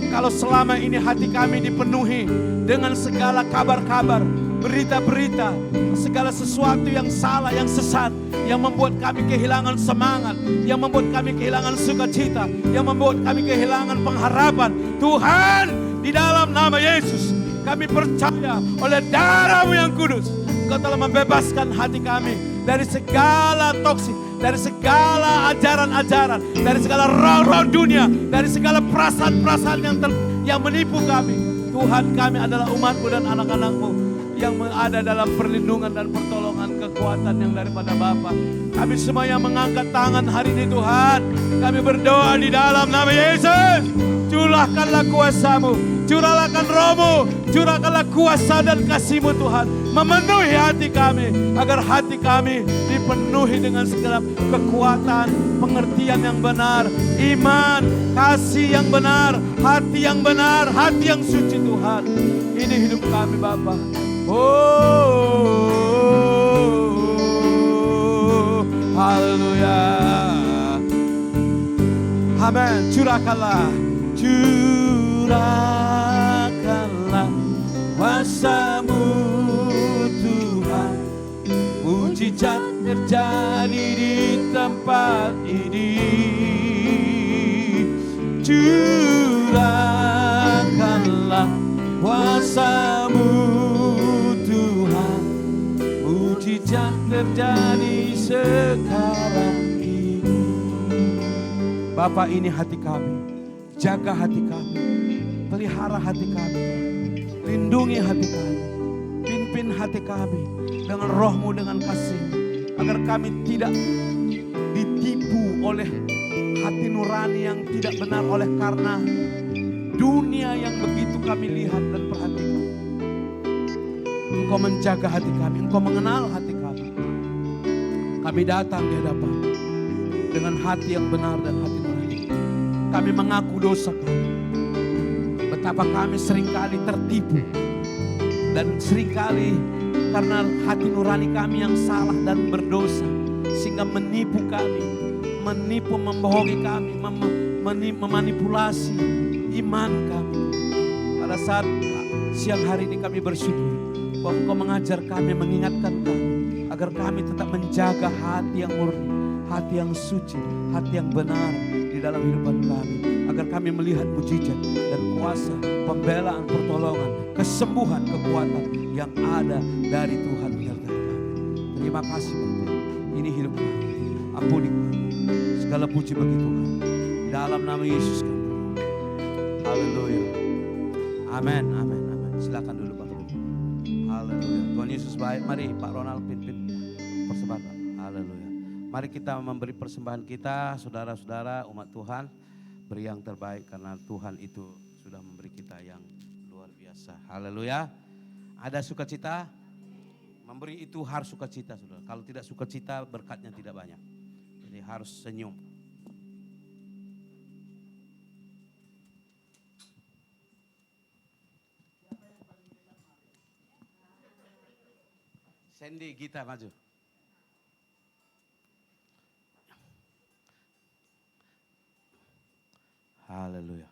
kalau selama ini hati kami dipenuhi dengan segala kabar-kabar, berita-berita, segala sesuatu yang salah, yang sesat, yang membuat kami kehilangan semangat, yang membuat kami kehilangan sukacita, yang membuat kami kehilangan pengharapan. Tuhan, di dalam nama Yesus, kami percaya oleh darah-Mu yang kudus, Engkau telah membebaskan hati kami dari segala toksik, dari segala ajaran-ajaran, dari segala roh-roh dunia, dari segala perasaan-perasaan yang menipu kami. Tuhan, kami adalah umat-Mu dan anak-anak-Mu yang ada dalam perlindungan dan pertolongan, kekuatan yang daripada Bapa. Kami semua yang mengangkat tangan hari ini Tuhan, kami berdoa di dalam nama Yesus. Curahkanlah kuasa-Mu, curahkan Roh-Mu, curahkanlah kuasa dan kasih-Mu Tuhan, memenuhi hati kami, agar hati kami dipenuhi dengan segala kekuatan, pengertian yang benar, iman, kasih yang benar, hati yang benar, hati yang suci Tuhan. Ini hidup kami Bapa. Oh, haleluya, Amin. Curahkanlah kuasa-Mu Tuhan. Mujizat terjadi di tempat ini. Curahkanlah kuasa-Mu Tuhan. Mujizat terjadi sekarang ini. Bapa, ini hati kami. Jaga hati kami. Pelihara hati kami. Lindungi hati kami. Pimpin hati kami dengan roh-Mu, dengan kasih, agar kami tidak ditipu oleh hati nurani yang tidak benar, oleh karena dunia yang begitu kami lihat dan perhatikan. Engkau menjaga hati kami, Engkau mengenal hati kami. Kami datang di hadapan dengan hati yang benar dan hati nurani. Kami mengaku dosa kami. Betapa kami seringkali tertipu. Dan seringkali karena hati nurani kami yang salah dan berdosa, sehingga menipu kami, membohongi kami, memanipulasi iman kami. Pada saat siang hari ini kami bersyukur bahwa Engkau mengajar kami, mengingatkan kami, agar kami tetap menjaga hati yang murni, hati yang suci, hati yang benar di dalam kehidupan kami, agar kami melihat mujizat dan kuasa, pembelaan, pertolongan, kesembuhan, kekuatan yang ada dari Tuhan menyertai kami. Terima kasih Bapa. Ini hidup kami. Ampuni kami. Segala puji bagi Tuhan. Dalam nama Yesus kami. Haleluya. Amin, amin, amin. Silakan dulu Bapak. Haleluya. Tuhan Yesus baik. Mari Pak Ronald pimpin persembahan. Haleluya. Mari kita memberi persembahan kita, saudara-saudara umat Tuhan, beri yang terbaik karena Tuhan itu sudah memberi kita yang luar biasa. Haleluya. Ada sukacita? Memberi itu harus sukacita, saudara. Kalau tidak sukacita, berkatnya tidak banyak. Jadi harus senyum. Sandy, Gita maju. Haleluya.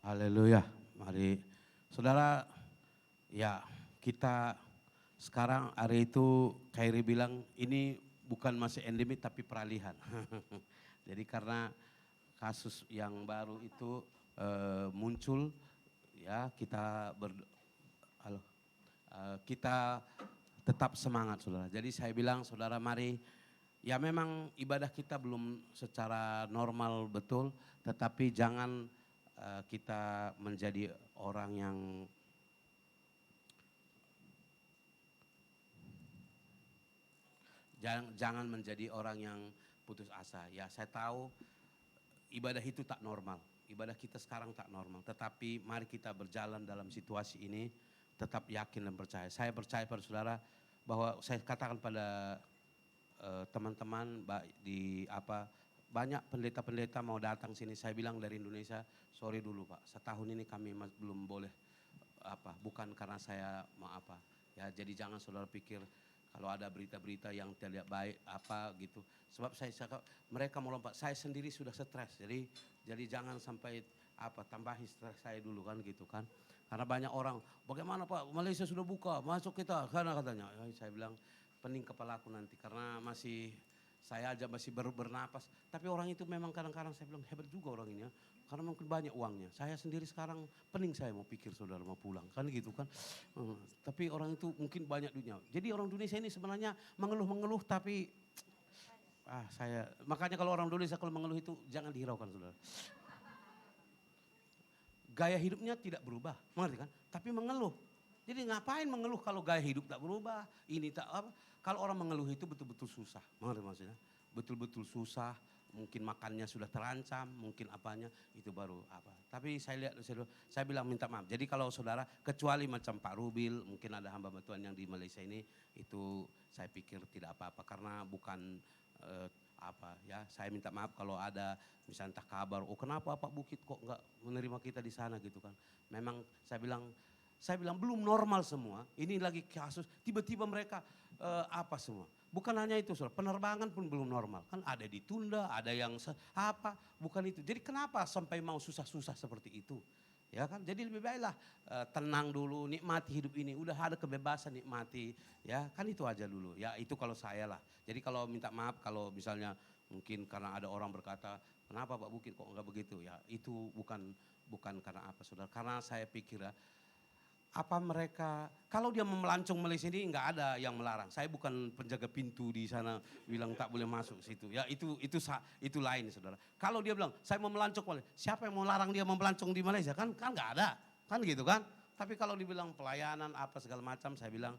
Haleluya. Mari saudara, ya kita sekarang hari itu Kairi bilang ini bukan masih endemik tapi peralihan. Jadi karena kasus yang baru itu muncul, ya kita tetap semangat saudara. Jadi saya bilang saudara mari, ya memang ibadah kita belum secara normal betul, tetapi jangan kita menjadi orang yang jangan menjadi orang yang putus asa. Ya saya tahu ibadah itu tak normal, ibadah kita sekarang tak normal. Tetapi mari kita berjalan dalam situasi ini tetap yakin dan percaya. Saya percaya pada saudara bahwa saya katakan pada teman-teman banyak pendeta-pendeta mau datang sini. Saya bilang dari Indonesia, sorry dulu Pak, setahun ini kami belum boleh bukan karena saya mau ya, jadi jangan saudara pikir kalau ada berita-berita yang tidak baik gitu. Sebab mereka mau lompat, saya sendiri sudah stres. Jadi jangan sampai tambahi stres saya dulu kan gitu kan. Karena banyak orang, bagaimana Pak, Malaysia sudah buka, masuk kita, karena katanya. Ya, saya bilang pening kepalaku nanti karena saya aja masih baru bernapas. Tapi orang itu memang kadang-kadang saya bilang hebat juga orang ini ya. Karena mungkin banyak uangnya. Saya sendiri sekarang pening saya mau pikir saudara mau pulang. Kan gitu kan. Tapi orang itu mungkin banyak duitnya. Jadi orang Indonesia ini sebenarnya mengeluh-mengeluh tapi makanya kalau orang Indonesia kalau mengeluh itu jangan dihiraukan saudara. Gaya hidupnya tidak berubah, mengerti kan? Tapi mengeluh. Jadi ngapain mengeluh kalau gaya hidup tak berubah, ini tak Kalau orang mengeluh itu betul-betul susah, mengerti maksudnya? Betul-betul susah, mungkin makannya sudah terancam, mungkin apanya, itu baru Tapi saya lihat, saya bilang minta maaf. Jadi kalau saudara, kecuali macam Pak Rubil, mungkin ada hamba Tuhan yang di Malaysia ini, itu saya pikir tidak apa-apa. Karena bukan saya minta maaf kalau ada misalnya entah kabar, kenapa Pak Bukit kok enggak menerima kita di sana gitu kan. Memang saya bilang belum normal semua, ini lagi kasus, tiba-tiba mereka semua. Bukan hanya itu, penerbangan pun belum normal. Kan ada ditunda, ada yang bukan itu. Jadi kenapa sampai mau susah-susah seperti itu? Ya kan, jadi lebih baiklah tenang dulu, nikmati hidup ini. Udah ada kebebasan nikmati, ya kan itu aja dulu. Ya itu kalau saya lah. Jadi kalau minta maaf kalau misalnya mungkin karena ada orang berkata, kenapa Pak Bukit kok enggak begitu? Ya itu bukan karena saudara. Karena saya pikir mereka, kalau dia melancong Malaysia ini enggak ada yang melarang. Saya bukan penjaga pintu di sana bilang tak boleh masuk situ. Ya itu lain saudara. Kalau dia bilang saya mau melancong Malaysia, siapa yang mau larang dia mau melancong di Malaysia? Kan enggak ada. Kan gitu kan. Tapi kalau dibilang pelayanan segala macam, saya bilang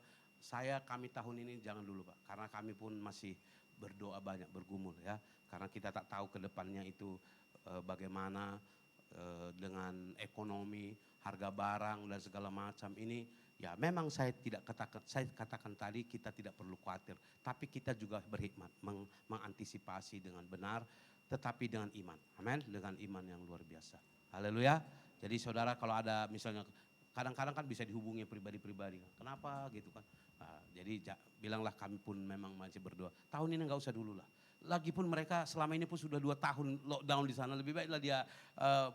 kami tahun ini jangan dulu Pak. Karena kami pun masih berdoa banyak, bergumul ya. Karena kita tak tahu ke depannya itu bagaimana dengan ekonomi, harga barang dan segala macam ini. Ya memang saya katakan tadi kita tidak perlu khawatir. Tapi kita juga berhikmat, mengantisipasi dengan benar, tetapi dengan iman. Amin, dengan iman yang luar biasa. Haleluya. Jadi saudara kalau ada misalnya, kadang-kadang kan bisa dihubungi pribadi-pribadi. Kenapa gitu kan. Jadi bilanglah kami pun memang masih berdoa. Tahun ini enggak usah dulu lah. Lagipun mereka selama ini pun sudah 2 tahun lockdown di sana. Lebih baiklah dia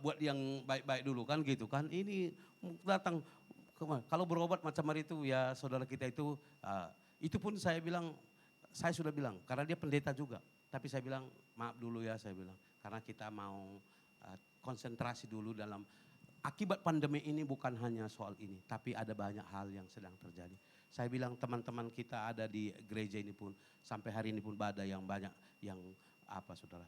buat yang baik-baik dulu kan gitu kan. Ini datang, kalau berobat macam hari itu ya saudara kita itu pun saya sudah bilang karena dia pendeta juga. Tapi saya bilang maaf dulu ya saya bilang. Karena kita mau konsentrasi dulu dalam akibat pandemi ini bukan hanya soal ini. Tapi ada banyak hal yang sedang terjadi. Saya bilang teman-teman kita ada di gereja ini pun sampai hari ini pun ada yang banyak yang saudara,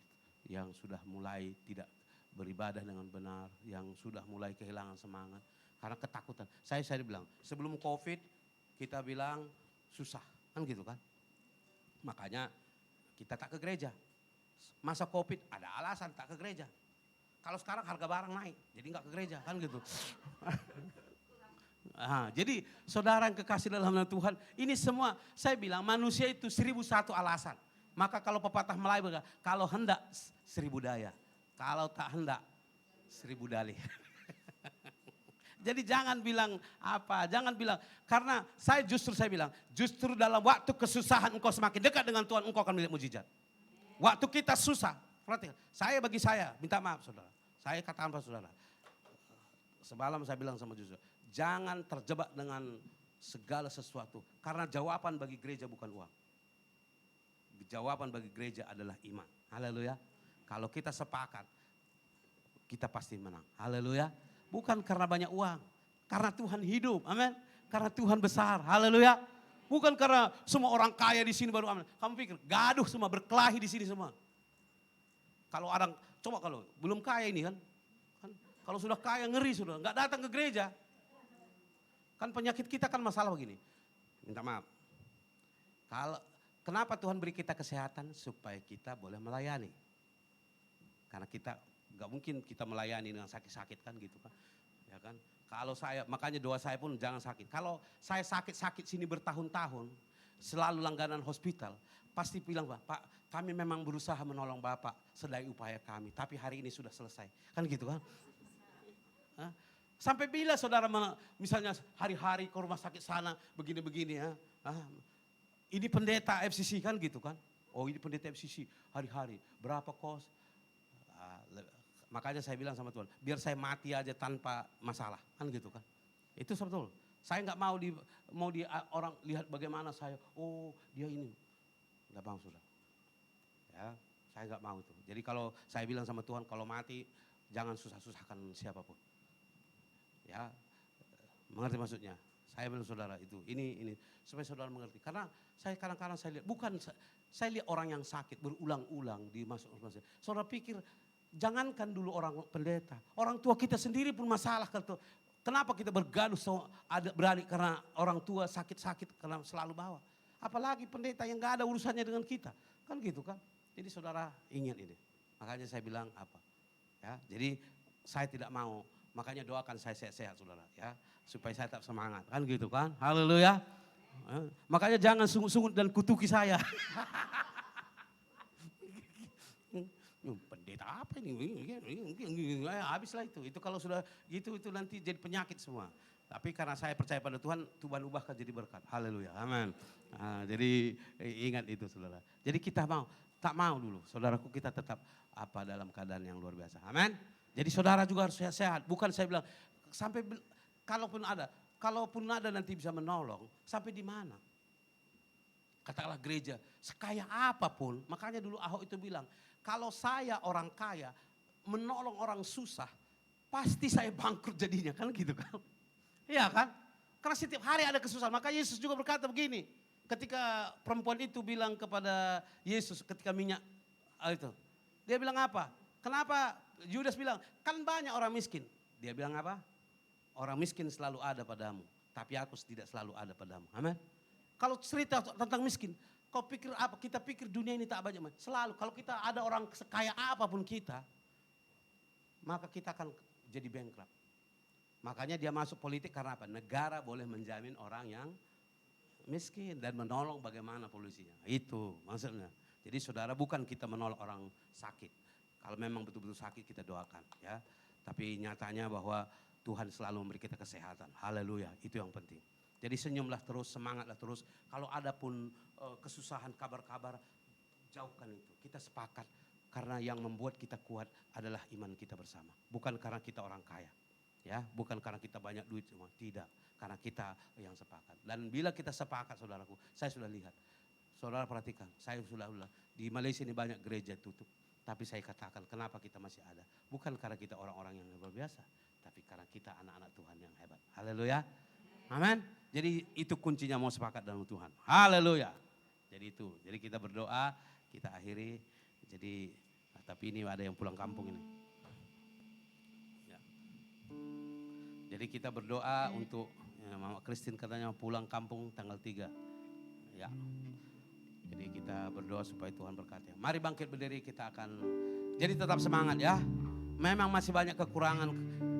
yang sudah mulai tidak beribadah dengan benar, yang sudah mulai kehilangan semangat karena ketakutan. Saya bilang sebelum COVID kita bilang susah kan gitu kan. Makanya kita tak ke gereja. Masa COVID ada alasan tak ke gereja. Kalau sekarang harga barang naik, jadi nggak ke gereja kan gitu. Jadi saudara yang kekasih dalam nama Tuhan, ini semua saya bilang manusia itu 1001 alasan. Maka kalau pepatah Melayu berkata, kalau hendak 1000 daya, kalau tak hendak 1000 dalih. Jadi jangan bilang jangan bilang, karena saya bilang, justru dalam waktu kesusahan engkau semakin dekat dengan Tuhan, engkau akan melihat mujizat. Waktu kita susah, perhatikan, bagi saya, minta maaf saudara, saya katakan pada saudara, semalam saya bilang sama Joshua, jangan terjebak dengan segala sesuatu. Karena jawaban bagi gereja bukan uang. Jawaban bagi gereja adalah iman. Haleluya. Kalau kita sepakat, kita pasti menang. Haleluya. Bukan karena banyak uang. Karena Tuhan hidup. Amin. Karena Tuhan besar. Haleluya. Bukan karena semua orang kaya di sini baru amin. Kamu pikir gaduh semua, berkelahi di sini semua. Kalau orang, coba kalau belum kaya ini kan. Kalau sudah kaya ngeri sudah, nggak datang ke gereja. Kan penyakit kita kan masalah begini. Minta maaf. Kenapa Tuhan beri kita kesehatan? Supaya kita boleh melayani. Karena kita nggak mungkin kita melayani dengan sakit-sakit kan gitu kan. Ya kan? Kalau makanya doa saya pun jangan sakit. Kalau saya sakit-sakit sini bertahun-tahun, selalu langganan hospital, pasti bilang, Pak, kami memang berusaha menolong Bapak sedaya upaya kami, tapi hari ini sudah selesai. Kan gitu kan? Hah? Sampai bila saudara misalnya hari-hari ke rumah sakit sana begini-begini ya. Ini pendeta FCC kan gitu kan. Oh ini pendeta FCC hari-hari berapa kos. Makanya saya bilang sama Tuhan, biar saya mati aja tanpa masalah. Kan gitu kan. Itu betul. Saya nggak mau di orang lihat bagaimana saya, oh dia ini. Nggak mau sudah. Ya, saya nggak mau itu. Jadi kalau saya bilang sama Tuhan, kalau mati jangan susah-susahkan siapapun. Ya, mengerti maksudnya? Saya bilang saudara itu, ini supaya saudara mengerti. Karena saya kadang-kadang saya lihat, saya lihat orang yang sakit berulang-ulang di masuk rumah sakit. Saudara pikir, jangankan dulu orang pendeta, orang tua kita sendiri pun masalah. Kenapa kita bergaduh berani karena orang tua sakit-sakit karena selalu bawa. Apalagi pendeta yang gak ada urusannya dengan kita. Kan gitu kan. Jadi saudara ingat ini. Makanya saya bilang apa. Ya, jadi saya tidak mau. Makanya doakan saya sehat-sehat saudara. Ya, supaya saya tetap semangat. Kan gitu kan. Haleluya. Makanya jangan sungut-sungut dan kutuki saya. Pendeta apa ini? Habislah itu. Itu kalau sudah gitu itu nanti jadi penyakit semua. Tapi karena saya percaya pada Tuhan, Tuhan ubahkan jadi berkat. Haleluya. Amin. Jadi ingat itu saudara. Jadi kita tak mau dulu. Saudaraku kita tetap dalam keadaan yang luar biasa. Amin. Jadi saudara juga harus sehat. Bukan saya bilang sampai kalaupun ada nanti bisa menolong. Sampai di mana? Katakanlah gereja sekaya apapun. Makanya dulu Ahok itu bilang, kalau saya orang kaya menolong orang susah, pasti saya bangkrut jadinya. Kan gitu kan. Iya kan? Karena setiap hari ada kesusahan. Maka Yesus juga berkata begini. Ketika perempuan itu bilang kepada Yesus ketika minyak itu. Dia bilang apa? Kenapa Yudas bilang, kan banyak orang miskin. Dia bilang apa? Orang miskin selalu ada padamu. Tapi aku tidak selalu ada padamu. Amin. Kalau cerita tentang miskin, kau pikir apa? Kita pikir dunia ini tak banyak. Selalu kalau kita ada orang sekaya apapun kita, maka kita akan jadi bankrupt. Makanya dia masuk politik karena apa? Negara boleh menjamin orang yang miskin dan menolong bagaimana polisinya. Itu maksudnya. Jadi saudara bukan kita menolong orang sakit. Kalau memang betul-betul sakit kita doakan ya. Tapi nyatanya bahwa Tuhan selalu memberi kita kesehatan. Haleluya, itu yang penting. Jadi senyumlah terus, semangatlah terus. Kalau ada pun kesusahan, kabar-kabar, jauhkan itu. Kita sepakat karena yang membuat kita kuat adalah iman kita bersama. Bukan karena kita orang kaya. Ya, bukan karena kita banyak duit semua, tidak. Karena kita yang sepakat. Dan bila kita sepakat saudaraku, saya sudah lihat. Saudara perhatikan, saya sudah di Malaysia ini banyak gereja tutup. Tapi saya katakan kenapa kita masih ada. Bukan karena kita orang-orang yang luar biasa. Tapi karena kita anak-anak Tuhan yang hebat. Haleluya. Amin. Jadi itu kuncinya mau sepakat dengan Tuhan. Haleluya. Jadi itu. Jadi kita berdoa, kita akhiri. Jadi tapi ini ada yang pulang kampung ini. Ya. Jadi kita berdoa untuk Mama Christine katanya pulang kampung tanggal 3. Ya. Jadi kita berdoa supaya Tuhan berkati. Mari bangkit berdiri, kita akan jadi tetap semangat ya. Memang masih banyak kekurangan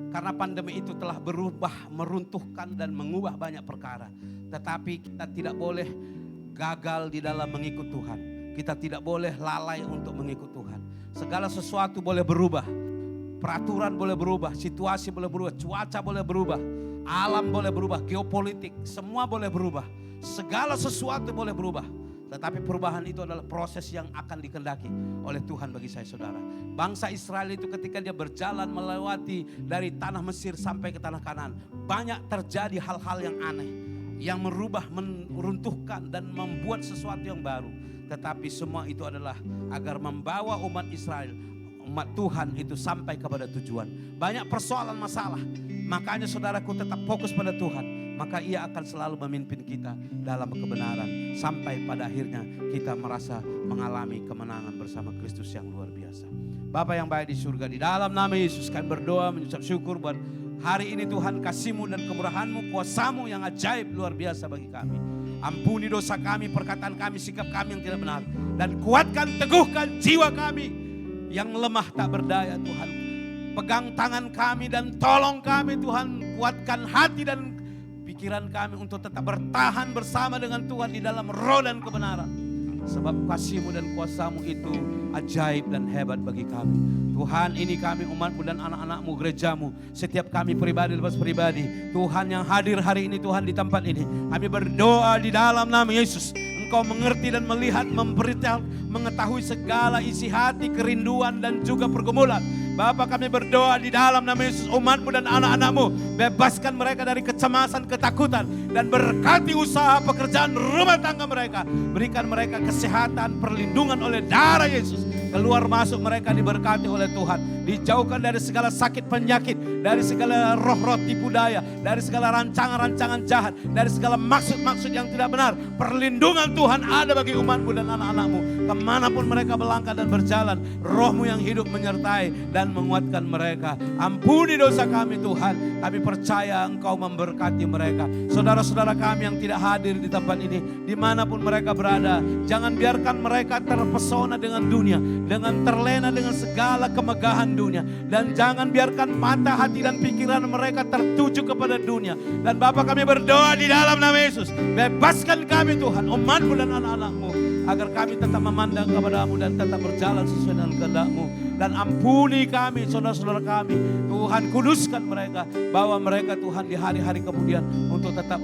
karena pandemi itu telah berubah, meruntuhkan dan mengubah banyak perkara. Tetapi kita tidak boleh gagal di dalam mengikut Tuhan. Kita tidak boleh lalai untuk mengikut Tuhan. Segala sesuatu boleh berubah. Peraturan boleh berubah, situasi boleh berubah, cuaca boleh berubah, alam boleh berubah, geopolitik, semua boleh berubah. Segala sesuatu boleh berubah. Tetapi perubahan itu adalah proses yang akan dikehendaki oleh Tuhan bagi saya saudara. Bangsa Israel itu ketika dia berjalan melewati dari tanah Mesir sampai ke tanah Kanaan. Banyak terjadi hal-hal yang aneh. Yang merubah, meruntuhkan dan membuat sesuatu yang baru. Tetapi semua itu adalah agar membawa umat Israel, umat Tuhan itu sampai kepada tujuan. Banyak persoalan masalah. Makanya saudaraku tetap fokus pada Tuhan. Maka ia akan selalu memimpin kita dalam kebenaran. Sampai pada akhirnya kita merasa mengalami kemenangan bersama Kristus yang luar biasa. Bapa yang baik di surga, di dalam nama Yesus kami berdoa mengucap syukur buat hari ini Tuhan, kasih-Mu dan kemurahan-Mu, kuasa-Mu yang ajaib luar biasa bagi kami. Ampuni dosa kami, perkataan kami, sikap kami yang tidak benar. Dan kuatkan, teguhkan jiwa kami yang lemah tak berdaya Tuhan. Pegang tangan kami dan tolong kami Tuhan, kuatkan hati dan pikiran kami untuk tetap bertahan bersama dengan Tuhan di dalam roh dan kebenaran. Sebab kasih-Mu dan kuasa-Mu itu ajaib dan hebat bagi kami. Tuhan, ini kami umat-Mu dan anak-anak-Mu, gereja-Mu, setiap kami pribadi lepas pribadi, Tuhan yang hadir hari ini, Tuhan di tempat ini, kami berdoa di dalam nama Yesus. Engkau mengerti dan melihat, mengetahui segala isi hati, kerinduan dan juga pergumulan. Bapa, kami berdoa di dalam nama Yesus, umat-Mu dan anak-anak-Mu, bebaskan mereka dari kecemasan, ketakutan, dan berkati usaha pekerjaan rumah tangga mereka. Berikan mereka kesehatan, perlindungan oleh darah Yesus. Keluar masuk mereka diberkati oleh Tuhan. Dijauhkan dari segala sakit penyakit, dari segala roh-roh tipu daya, dari segala rancangan-rancangan jahat, dari segala maksud-maksud yang tidak benar. Perlindungan Tuhan ada bagi umat-Mu dan anak-anak-Mu. Kemanapun mereka melangkah dan berjalan, Roh-Mu yang hidup menyertai dan menguatkan mereka. Ampuni dosa kami Tuhan. Kami percaya Engkau memberkati mereka. Saudara-saudara kami yang tidak hadir di tempat ini, dimanapun mereka berada, jangan biarkan mereka terpesona dengan dunia, dengan terlena dengan segala kemegahan dunia. Dan jangan biarkan mata, hati dan pikiran mereka tertuju kepada dunia. Dan Bapa, kami berdoa di dalam nama Yesus, bebaskan kami Tuhan, umat-Mu dan anak-anak-Mu, agar kami tetap memandang kepada-Mu dan tetap berjalan sesuai dengan kehendak-Mu. Dan ampuni kami, saudara-saudara kami, Tuhan, kuduskan mereka, bawa mereka Tuhan di hari-hari kemudian untuk tetap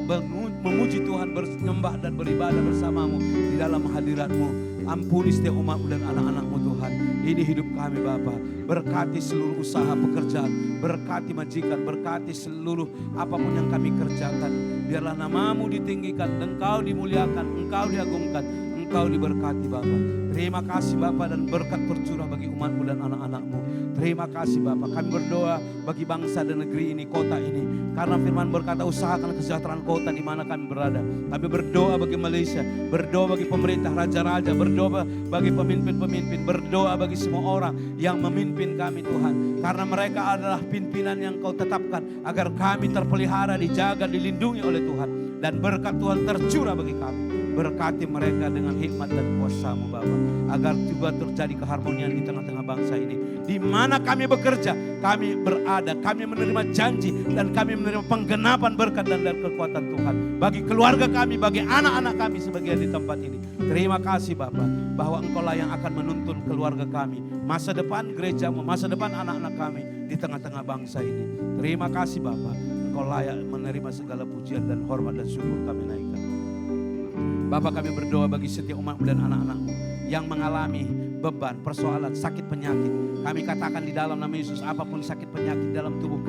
memuji Tuhan, menyembah dan beribadah bersama-Mu di dalam hadirat-Mu. Ampuni setiap umat-Mu dan anak-anak-Mu Tuhan. Ini hidup kami Bapa. Berkati seluruh usaha pekerjaan, berkati majikan, berkati seluruh apapun yang kami kerjakan. Biarlah nama-Mu ditinggikan, Engkau dimuliakan, Engkau diagungkan, Engkau diberkati Bapa. Terima kasih Bapa, dan berkat tercurah bagi umat-Mu dan anak-anak-Mu. Terima kasih Bapa. Kami berdoa bagi bangsa dan negeri ini, kota ini. Karena firman berkata, usahakan kesejahteraan kota di mana kami berada. Kami berdoa bagi Malaysia, berdoa bagi pemerintah, raja-raja, berdoa bagi pemimpin-pemimpin, berdoa bagi semua orang yang memimpin kami Tuhan. Karena mereka adalah pimpinan yang Kau tetapkan agar kami terpelihara, dijaga, dilindungi oleh Tuhan. Dan berkat Tuhan tercurah bagi kami. Berkati mereka dengan hikmat dan kuasa-Mu Bapa, agar juga terjadi keharmonian di tengah-tengah bangsa ini. Di mana kami bekerja, kami berada, kami menerima janji, dan kami menerima penggenapan berkat dan kekuatan Tuhan. Bagi keluarga kami, bagi anak-anak kami sebagian di tempat ini. Terima kasih Bapa, bahwa Engkau lah yang akan menuntun keluarga kami, masa depan gereja-Mu, masa depan anak-anak kami di tengah-tengah bangsa ini. Terima kasih Bapa, Engkau layak menerima segala pujian dan hormat dan syukur kami naikkan. Bapak, kami berdoa bagi setiap umat-Mu dan anak-anak-Mu yang mengalami beban, persoalan, sakit penyakit. Kami katakan di dalam nama Yesus, apapun sakit penyakit dalam tubuh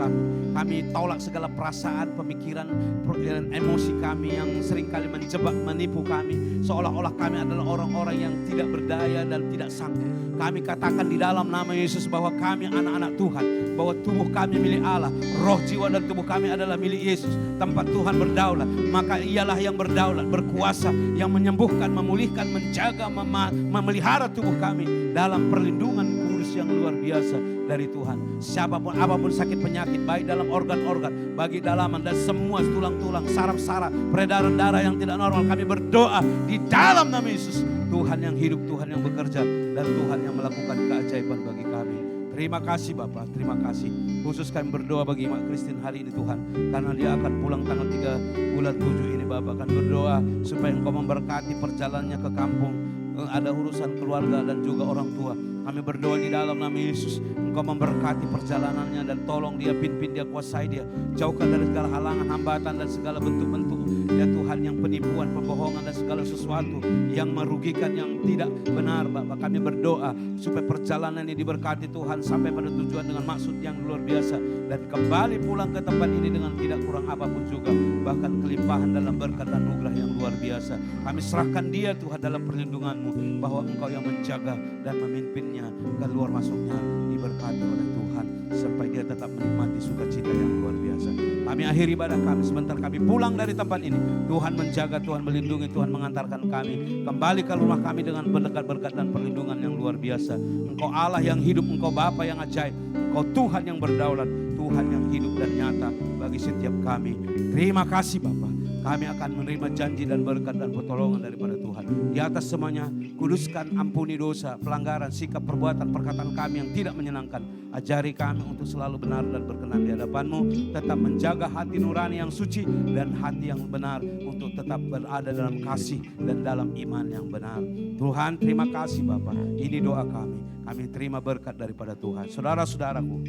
kami tolak segala perasaan, pemikiran, dan emosi kami yang seringkali menjebak, menipu kami. Seolah-olah kami adalah orang-orang yang tidak berdaya dan tidak sanggup. Kami katakan di dalam nama Yesus bahwa kami anak-anak Tuhan, bahwa tubuh kami milik Allah, roh, jiwa dan tubuh kami adalah milik Yesus. Tempat Tuhan berdaulat, maka Ialah yang berdaulat, berkuasa, yang menyembuhkan, memulihkan, menjaga, memelihara tubuh kami dalam perlindungan kudus yang luar biasa dari Tuhan. Siapapun, apapun sakit penyakit, baik dalam organ-organ, bagi dalaman dan semua tulang-tulang, saraf-saraf, peredaran darah yang tidak normal, kami berdoa di dalam nama Yesus. Tuhan yang hidup, Tuhan yang bekerja, dan Tuhan yang melakukan keajaiban bagi kami. Terima kasih Bapak, terima kasih. Khusus kami berdoa bagi Mak Christine hari ini Tuhan, karena dia akan pulang tanggal 3 bulan 7 ini Bapak. Akan berdoa supaya Engkau memberkati perjalanannya ke kampung. Ada urusan keluarga dan juga orang tua. Kami berdoa di dalam nama Yesus, Engkau memberkati perjalanannya dan tolong dia, pimpin dia, kuasai dia. Jauhkan dari segala halangan, hambatan dan segala bentuk-bentuk, ya Tuhan, yang penipuan, pembohongan dan segala sesuatu yang merugikan, yang tidak benar Bapak. Kami berdoa supaya perjalanan ini diberkati Tuhan sampai pada tujuan dengan maksud yang luar biasa. Dan kembali pulang ke tempat ini dengan tidak kurang apapun juga. Bahkan kelimpahan dalam berkat dan anugerah yang luar biasa. Kami serahkan dia Tuhan dalam perlindungan-Mu, bahwa Engkau yang menjaga dan memimpinnya keluar masuknya, diberkati oleh Tuhan sampai dia tetap menikmati sukacita yang luar biasa. Kami akhiri ibadah kami, sebentar kami pulang dari tempat ini. Tuhan menjaga, Tuhan melindungi, Tuhan mengantarkan kami kembali ke rumah kami dengan berkat-berkat dan perlindungan yang luar biasa. Engkau Allah yang hidup, Engkau Bapa yang ajaib, Engkau Tuhan yang berdaulat, Tuhan yang hidup dan nyata bagi setiap kami. Terima kasih Bapa. Kami akan menerima janji dan berkat dan pertolongan daripada Tuhan. Di atas semuanya, kuduskan, ampuni dosa, pelanggaran, sikap, perbuatan, perkataan kami yang tidak menyenangkan. Ajari kami untuk selalu benar dan berkenan di hadapan-Mu. Tetap menjaga hati nurani yang suci dan hati yang benar untuk tetap berada dalam kasih dan dalam iman yang benar. Tuhan, terima kasih Bapa. Ini doa kami. Kami terima berkat daripada Tuhan. Saudara-saudaraku,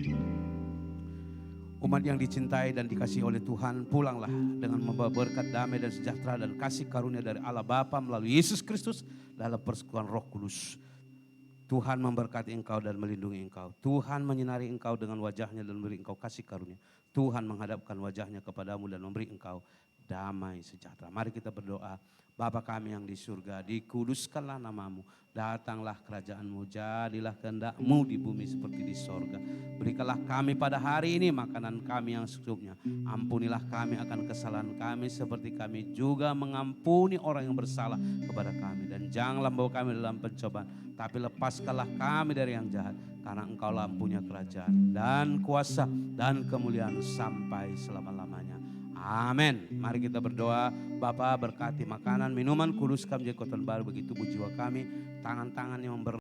umat yang dicintai dan dikasihi oleh Tuhan, pulanglah dengan membawa berkat damai dan sejahtera dan kasih karunia dari Allah Bapa melalui Yesus Kristus dalam persekutuan Roh Kudus. Tuhan memberkati engkau dan melindungi engkau. Tuhan menyinari engkau dengan wajahnya dan memberi engkau kasih karunia. Tuhan menghadapkan wajahnya kepadamu dan memberi engkau damai sejahtera. Mari kita berdoa. Bapa kami yang di surga, dikuduskanlah namamu. Datanglah kerajaanmu, jadilah kehendak-Mu di bumi seperti di sorga. Berikanlah kami pada hari ini makanan kami yang secukupnya. Ampunilah kami akan kesalahan kami seperti kami juga mengampuni orang yang bersalah kepada kami. Dan janganlah membawa kami dalam pencobaan, tapi lepaskanlah kami dari yang jahat. Karena Engkaulah punya kerajaan dan kuasa dan kemuliaan sampai selama-lamanya. Amin. Mari kita berdoa. Bapa, berkati makanan, minuman, kuduskan menjadi kekuatan baru bagi tubuh jiwa kami. Tangan-tangan yang